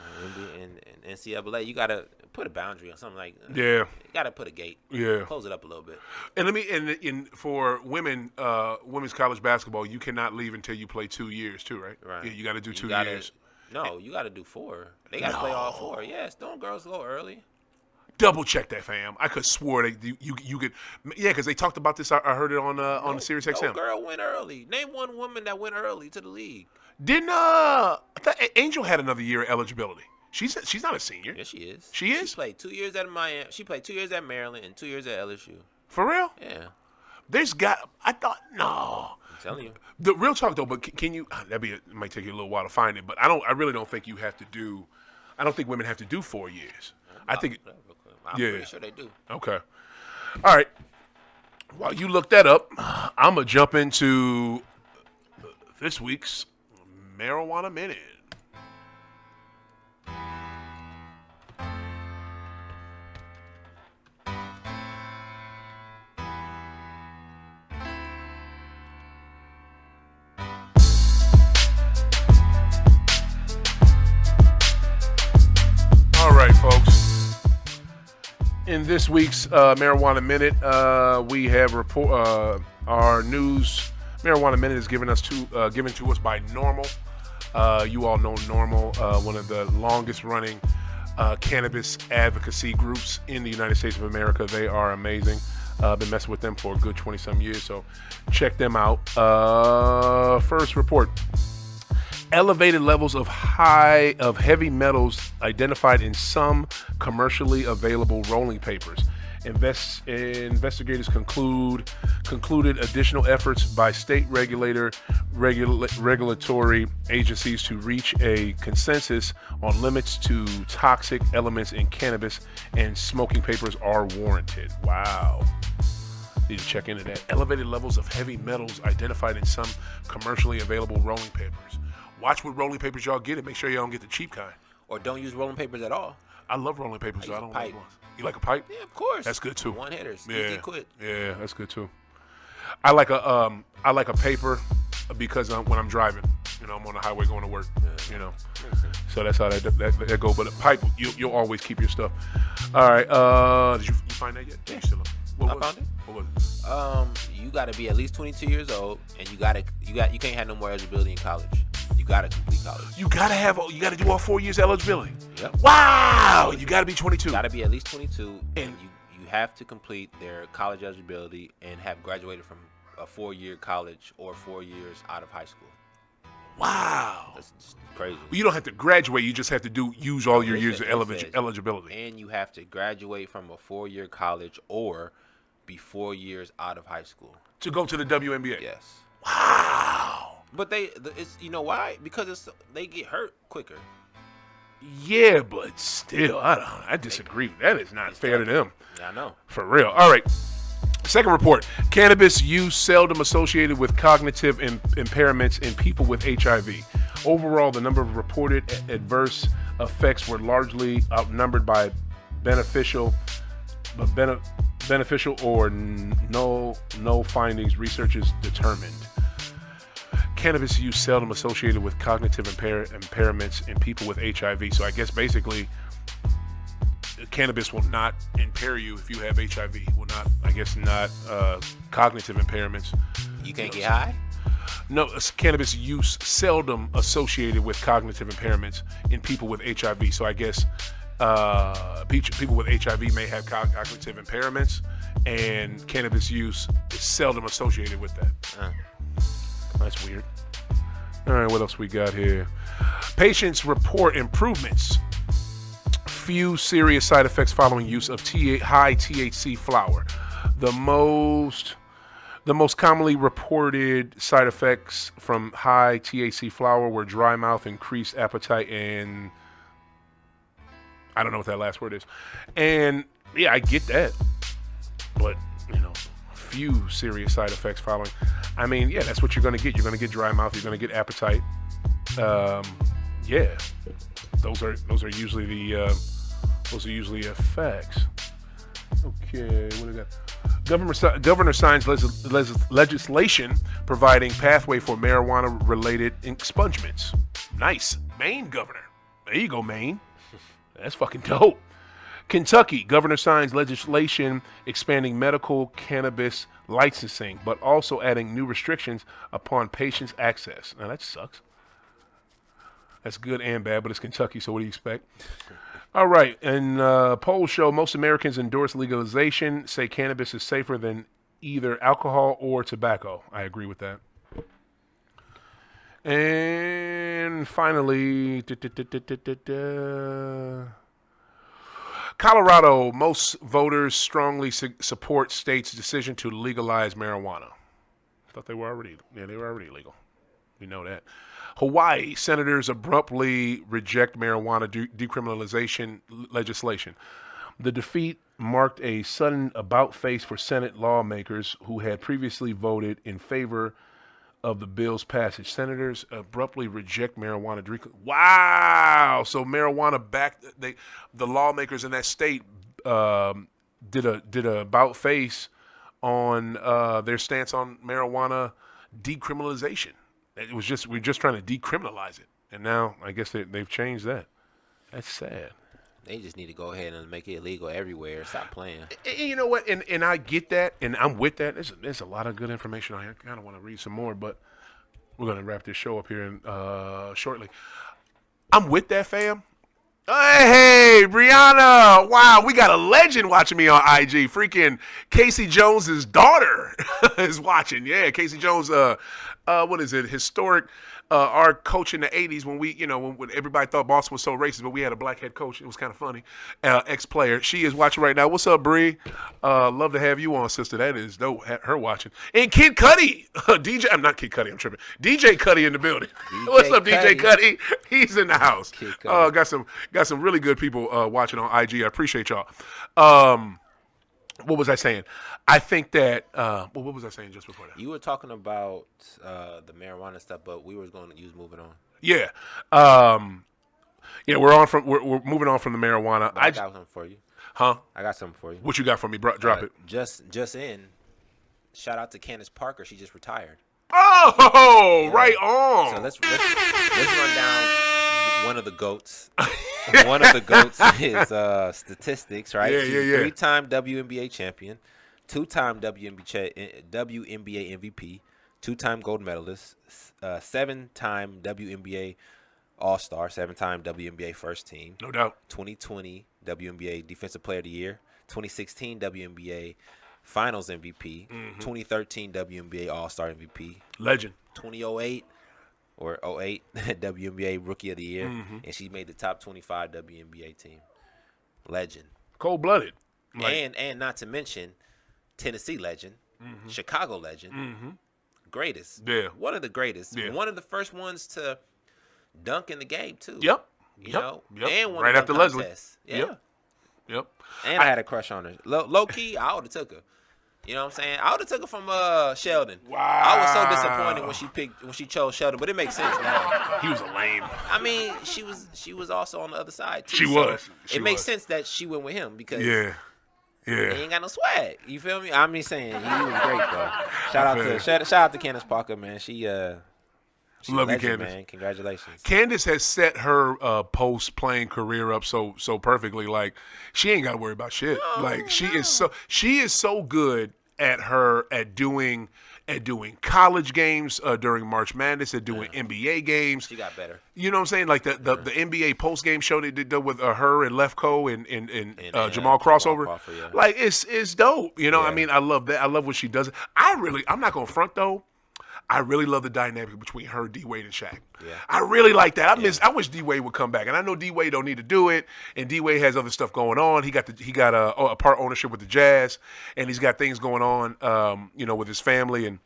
In NCAA, you gotta put a boundary on something like. You gotta put a gate. Yeah. Close it up a little bit. And for women's college basketball, you cannot leave until you play 2 years too, right? Right. Yeah, you got to do 2 years. No, you got to do 4. They got to play all 4. Yes, don't girls go early? Double check that, fam. I could swore you could. Yeah, because they talked about this. I heard it on the Sirius XM. No girl went early. Name one woman that went early to the league. Didn't I thought Angel had another year of eligibility. She's not a senior. Yes, she is. She is. She played 2 years at Miami. She played 2 years at Maryland and 2 years at LSU. For real? Yeah. I thought no. I'm telling you. The real talk though, but can you? It might take you a little while to find it, but I really don't think you have to do. I don't think women have to do 4 years. I think. I'm pretty sure they do. Okay. All right. While you look that up, I'm going to jump into this week's Marijuana Minute. All right, folks. In this week's Marijuana Minute, we have our news. Marijuana Minute is given to us by Normal. You all know Normal, one of the longest running cannabis advocacy groups in the United States of America. They are amazing. Been messing with them for a good 20-some years, so check them out. First report. Elevated levels of heavy metals identified in some commercially available rolling papers. Investigators concluded additional efforts by state regulatory agencies to reach a consensus on limits to toxic elements in cannabis, and smoking papers are warranted. Wow. Need to check into that. Elevated levels of heavy metals identified in some commercially available rolling papers. Watch what rolling papers y'all get and make sure y'all don't get the cheap kind. Or don't use rolling papers at all. I love rolling papers, so I don't like ones. You like a pipe? Yeah, of course. That's good too. One hitters. Yeah. Easy quit. Yeah, that's good too. I like a paper because when I'm driving, I'm on the highway going to work. Yeah. So that's how that go. But a pipe, you'll always keep your stuff. All right. Did you find that yet? Yeah. You still looking? What I was found it. What was it? You got to be at least 22 years old, and you can't have no more eligibility in college. You got to complete college. You gotta do all 4 years eligibility. Yep. Wow. You gotta be 22. Got to be at least 22, and you have to complete their college eligibility and have graduated from a 4-year college or 4 years out of high school. Wow. That's just crazy. Well, you don't have to graduate. You just have to use all your years of says, eligibility. And you have to graduate from a 4-year college or be 4 years out of high school To go to the WNBA. Yes. Wow. But it's you know why? Because they get hurt quicker. Yeah, but still, I disagree. That is not fair to them. Yeah, I know. For real. All right. Second report. Cannabis use seldom associated with cognitive impairments in people with HIV. Overall, the number of reported adverse effects were largely outnumbered by beneficial or no findings, researchers determined. Cannabis use seldom associated with cognitive impairments in people with HIV. So I guess basically cannabis will not impair you if you have HIV. Will not, I guess, not cognitive impairments. You can't get high? No, cannabis use seldom associated with cognitive impairments in people with HIV. So I guess people with HIV may have cognitive impairments, and cannabis use is seldom associated with that. That's weird. All right, what else we got here? Patients report improvements. Few serious side effects following use of high THC flower. The most commonly reported side effects from high THC flower were dry mouth, increased appetite, and I don't know what that last word is. And yeah, I get that, but few serious side effects following. I mean, yeah, that's what you're going to get. You're going to get dry mouth. You're going to get appetite. Yeah, those are usually the effects. Okay, what do we got? Governor signs legislation providing pathway for marijuana-related expungements. Nice, Maine governor. There you go, Maine. That's fucking dope. Kentucky governor signs legislation expanding medical cannabis licensing, but also adding new restrictions upon patients' access. Now that sucks. That's good and bad, but it's Kentucky, so what do you expect? All right, and polls show most Americans endorse legalization, say cannabis is safer than either alcohol or tobacco. I agree with that. And finally, Colorado, most voters strongly support state's decision to legalize marijuana. I thought they were already legal. We know that. Hawaii, senators abruptly reject marijuana decriminalization legislation. The defeat marked a sudden about-face for Senate lawmakers who had previously voted in favor of the bill's passage. Senators abruptly reject marijuana. Wow! So marijuana the lawmakers in that state did a about face on their stance on marijuana decriminalization. We're just trying to decriminalize it, and now I guess they've changed that. That's sad. They just need to go ahead and make it illegal everywhere. Stop playing. And you know what? And I get that, and I'm with that. There's a lot of good information on here. I kind of want to read some more, but we're going to wrap this show up here shortly. I'm with that, fam. Hey, Brianna. Wow, we got a legend watching me on IG. Freaking Casey Jones's daughter is watching. Yeah, Casey Jones, what is it? Historic. Our coach in the 80s when when everybody thought Boston was so racist, but we had a black head coach. It was kind of funny. Ex-player. She is watching right now. What's up, Bree? Love to have you on, sister. That is dope. Her watching. And Kid Cudi. DJ. I'm not Kid Cudi. I'm tripping. DJ Cudi in the building. What's up, DJ Cudi? He's in the house. Got some really good people watching on IG. I appreciate y'all. What was I saying? I think that what was I saying just before that? You were talking about the marijuana stuff, but we were going to use moving on. Yeah. We're moving on from the marijuana. I got something for you. Huh? I got something for you. What you got for me? Drop it. Just in. Shout out to Candace Parker. She just retired. Oh, yeah. Right on. So let's run down one of the goats. One of the goats is statistics, right? Yeah. 3-time WNBA champion, 2-time WNBA MVP, 2-time gold medalist, 7-time WNBA All-Star, 7-time WNBA first team. No doubt. 2020 WNBA Defensive Player of the Year, 2016 WNBA Finals MVP, 2013 WNBA All-Star MVP, Legend. 2008 or 08 WNBA Rookie of the Year, and she made the top 25 WNBA team. Legend. Cold-blooded. And not to mention Tennessee legend, Chicago legend, greatest. Yeah. One of the greatest. Yeah. One of the first ones to dunk in the game too. Yep. You know, Yep. and one right after Leslie. Yeah. Yep. And I had a crush on her. Low key, I would have took her. You know what I'm saying? I would have took her from Sheldon. Wow. I was so disappointed when she chose Sheldon, but it makes sense now. He was a lame. I mean, she was also on the other side too. She was. It makes sense that she went with him because Yeah. he ain't got no swag. You feel me? I'm just saying, he was great though. Shout out to Candace Parker, man. She Love you, legend, Candace. man. Congratulations. Candace has set her post-playing career up so perfectly. Like, she ain't got to worry about shit. She is so good at doing college games during March Madness, at doing NBA games. She got better. You know what I'm saying? Like the NBA post-game show they did with her and Lefko and Jamal Crossover. Crawford, yeah. Like, it's dope. You know, Yeah. I mean, I love that. I love what she does. I'm not going to front, though. I really love the dynamic between her, D-Wade, and Shaq. Yeah. I really like that. I wish D-Wade would come back. And I know D-Wade don't need to do it, and D-Wade has other stuff going on. He got a part ownership with the Jazz, and he's got things going on, with his family and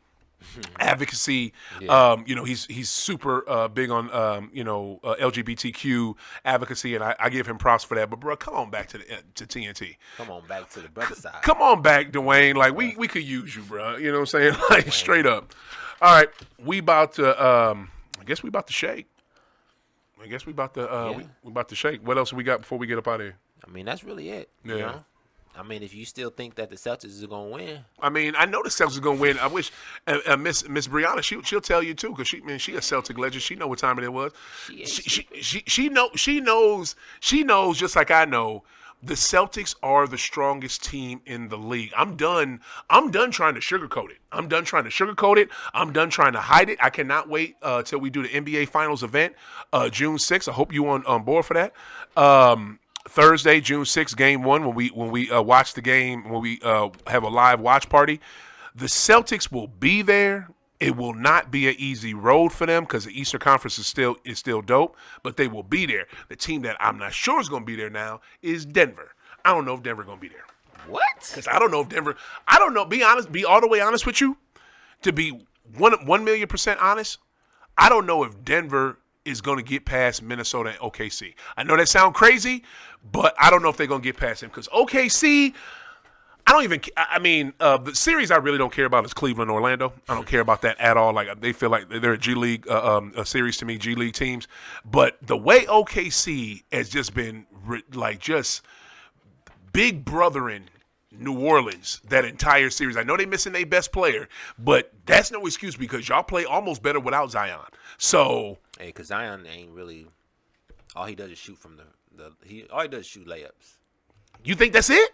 advocacy. Yeah. He's super big on LGBTQ advocacy, and I give him props for that. But bro, come on back to TNT. Come on back to the brother side. Come on back, Dwayne. Like we could use you, bro. You know what I'm saying? Like straight up. All right, we about to. I guess we about to shake. We about to shake. What else we got before we get up out of here? I mean, that's really it. Yeah. You know? I mean, if you still think that the Celtics are gonna win, I mean, I know the Celtics are gonna win. I wish Miss Brianna, she'll tell you too, because she a Celtic legend. She know what time it was. She knows just like I know. The Celtics are the strongest team in the league. I'm done trying to sugarcoat it. I'm done trying to hide it. I cannot wait till we do the NBA Finals event, June 6th. I hope you on board for that. Thursday, June 6th, Game 1, when we watch the game, when we have a live watch party. The Celtics will be there. It will not be an easy road for them because the Eastern Conference is still dope, but they will be there. The team that I'm not sure is going to be there now is Denver. I don't know if Denver going to be there. what? Because I don't know if Denver. I don't know. Be honest. Be all the way honest with you. To be 1,000,000% honest, I don't know if Denver is going to get past Minnesota and OKC. I know that sounds crazy, but I don't know if they're going to get past them because OKC. The series I really don't care about is Cleveland, Orlando. I don't care about that at all. Like they feel like they're a G League a series to me, G League teams. But the way OKC has just been just big brothering New Orleans that entire series. I know they're missing their best player, but that's no excuse because y'all play almost better without Zion. So Because Zion ain't really. All he does is shoot from all he does is shoot layups. you think that's it?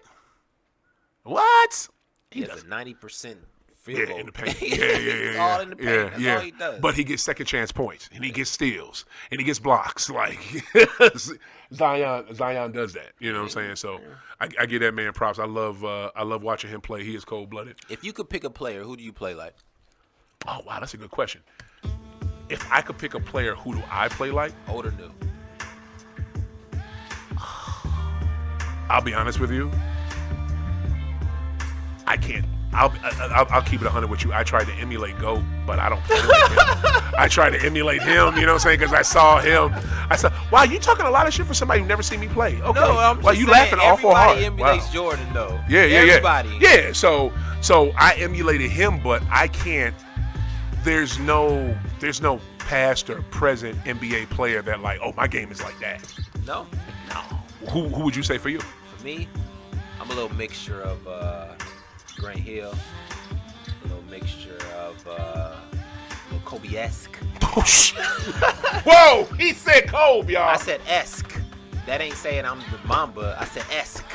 What? He has a 90% field goal. In the paint. It's all in the paint. That's all he does. But he gets second chance points, and he gets steals, and he gets blocks. Like Zion does that. You know what I'm saying? So I give that man props. I love watching him play. He is cold blooded. If you could pick a player, who do you play like? Oh wow, that's a good question. If I could pick a player, who do I play like? Old or new? I'll be honest with you. I can't. I'll keep it 100 with you. I tried to emulate GOAT, but I don't play like him. I tried to emulate him, you know what I'm saying? Because I saw him. I said, wow, you talking a lot of shit for somebody who never seen me play. Okay. No, I'm just well, you saying, laughing awful hard. Everybody emulates Wow. Jordan, though. Yeah. Everybody. Yeah, so I emulated him, but I can't. There's no past or present NBA player that like, oh, my game is like that. No? Who would you say for you? For me, I'm a little mixture of Grant Hill, a little mixture of a little Kobe-esque. Whoa, he said Kobe, y'all. I said esque. That ain't saying I'm the Mamba. I said esque.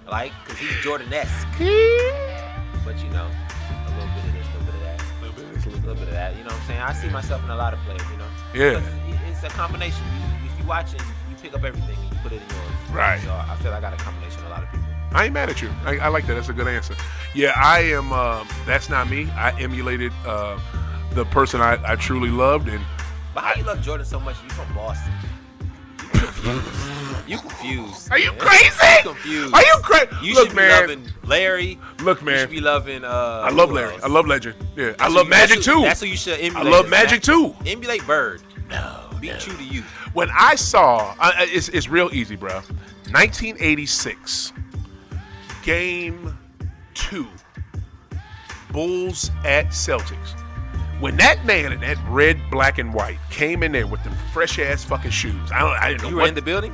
Like, because he's Jordan-esque. little bit of that. You know what I'm saying? I see myself in a lot of players. You know. Yeah. It's a combination. If you watch it, you pick up everything and you put it in yours. Right. So I feel I got a combination of a lot of people. I ain't mad at you. I like that. That's a good answer. Yeah, I am. That's not me. I emulated the person I truly loved. And but how you love Jordan so much? You from Boston. You confused. Are you man. crazy? You confused. Are you crazy? You Look, should be man. loving Larry. Look, man. You should be loving. I love Larry. I love Legend. Yeah, I love Magic too. That's who you should emulate. I love Magic too. Emulate Bird. No. Be true to you. When I saw, it's real easy, bro. 1986, Game 2, Bulls at Celtics. When that man in that red, black, and white came in there with them fresh ass fucking shoes, I didn't know. You were in the building?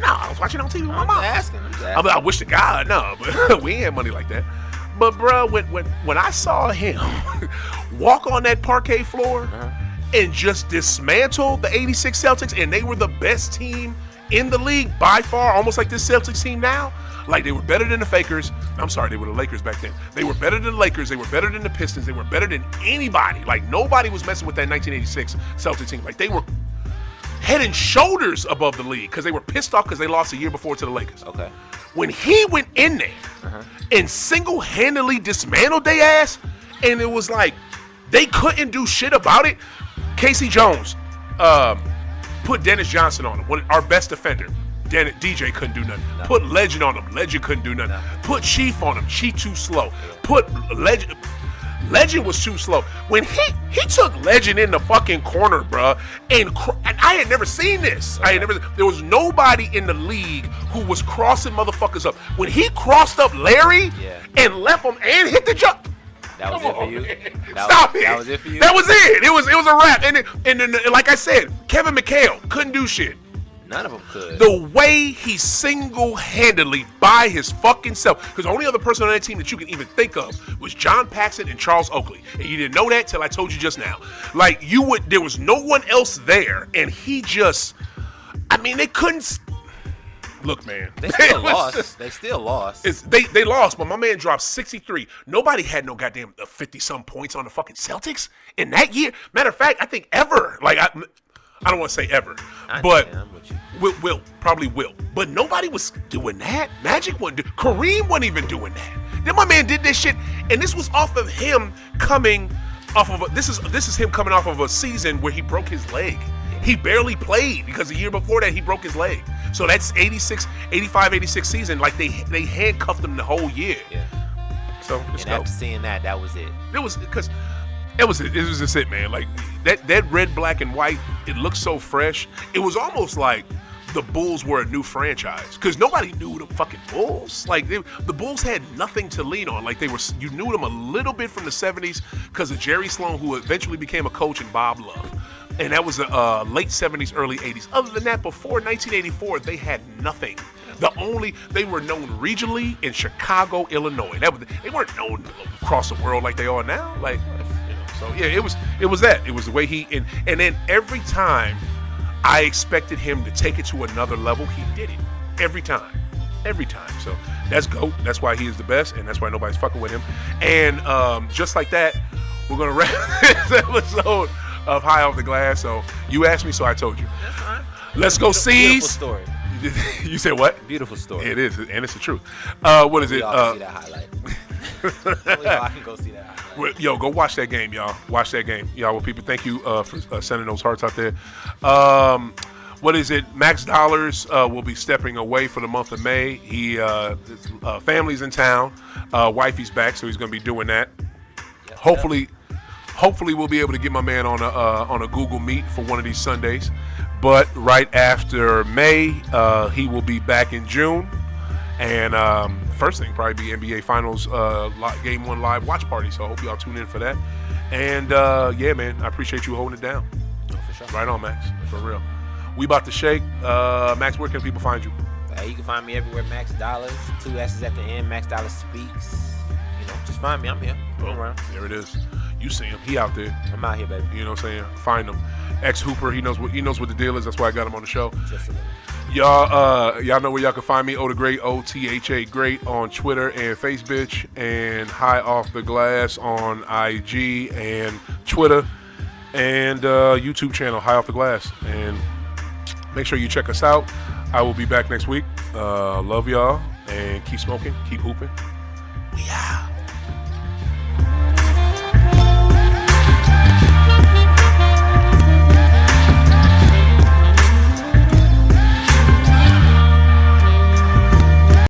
No, I was watching on TV with my I'm mom. asking. I wish to God, no, but we ain't had money like that. But bro, when I saw him walk on that parquet floor and just dismantle the '86 Celtics, and they were the best team in the league by far, almost like this Celtics team now. Like, they were better than the Fakers. I'm sorry, they were the Lakers back then. They were better than the Lakers. They were better than the Pistons. They were better than anybody. Like, nobody was messing with that 1986 Celtics team. Like, they were head and shoulders above the league because they were pissed off because they lost a year before to the Lakers. Okay. When he went in there and single-handedly dismantled their ass, and it was like they couldn't do shit about it. Casey Jones put Dennis Johnson on him, our best defender. DJ couldn't do nothing. No. Put Legend on him. Legend couldn't do nothing. No. Put Chief on him. Chief too slow. Put Legend was too slow. When he took Legend in the fucking corner, bruh, and I had never seen this. Okay. There was nobody in the league who was crossing motherfuckers up. When he crossed up Larry and left him and hit the jump. That was it for you? That was it for you? That was it. It was a wrap. And then, like I said, Kevin McHale couldn't do shit. None of them could. The way he single-handedly, by his fucking self, because the only other person on that team that you can even think of was John Paxson and Charles Oakley. And you didn't know that till I told you just now. Like, there was no one else there, and he just, they couldn't. Look, man. They still lost. They still lost. They lost, but my man dropped 63. Nobody had no goddamn 50-some points on the fucking Celtics in that year. Matter of fact, I think ever. Like, I don't want to say ever, but probably will. But nobody was doing that. Magic wasn't Kareem wasn't even doing that. Then my man did this shit, and this was off of him coming off of this is him coming off of a season where he broke his leg. He barely played because the year before that he broke his leg. So that's 85, 86 season. Like they handcuffed him the whole year. Yeah. So after seeing that was it. It was because. It was just it, man. Like that red, black, and white. It looked so fresh. It was almost like the Bulls were a new franchise because nobody knew the fucking Bulls. Like the Bulls had nothing to lean on. Like you knew them a little bit from the '70s because of Jerry Sloan, who eventually became a coach, and Bob Love, and that was the late '70s, early '80s. Other than that, before 1984, they had nothing. They were known regionally in Chicago, Illinois. They weren't known across the world like they are now. Like. So yeah, it was that. It was the way and then every time I expected him to take it to another level, he did it. Every time. So that's GOAT. That's why he is the best, and that's why nobody's fucking with him. And just like that, we're gonna wrap this episode of High Off the Glass. So you asked me, so I told you. That's fine. Let's go seize. Beautiful story. You said what? Beautiful story. It is, and it's the truth. What is it? Y'all see that highlight. I can go see that highlight. Yo, go watch that game, y'all. Watch that game, y'all. Well, people, thank you for sending those hearts out there. What is it? Max Dollars will be stepping away for the month of May. His family's in town. Wifey's back, so he's going to be doing that. Yep, Hopefully, we'll be able to get my man on a Google Meet for one of these Sundays. But right after May, he will be back in June. And first thing probably be NBA Finals Game 1 live watch party. So I hope y'all tune in for that. And yeah, man, I appreciate you holding it down. Oh, for sure. Right on, Max. For real. We about to shake. Max, where can people find you? You can find me everywhere, Max Dollars. 2 S's at the end. Max Dollars Speaks. Just find me. I'm here. I'm around. There it is. You see him. He out there. I'm out here, baby. You know what I'm saying? Find him. Ex Hooper. He knows what the deal is. That's why I got him on the show. Just a little. Y'all know where y'all can find me, OThaGreat, OTHA Great on Twitter and Facebook, and High Off the Glass on IG and Twitter, and YouTube channel, High Off the Glass. And make sure you check us out. I will be back next week. Love y'all, and keep smoking, keep hooping.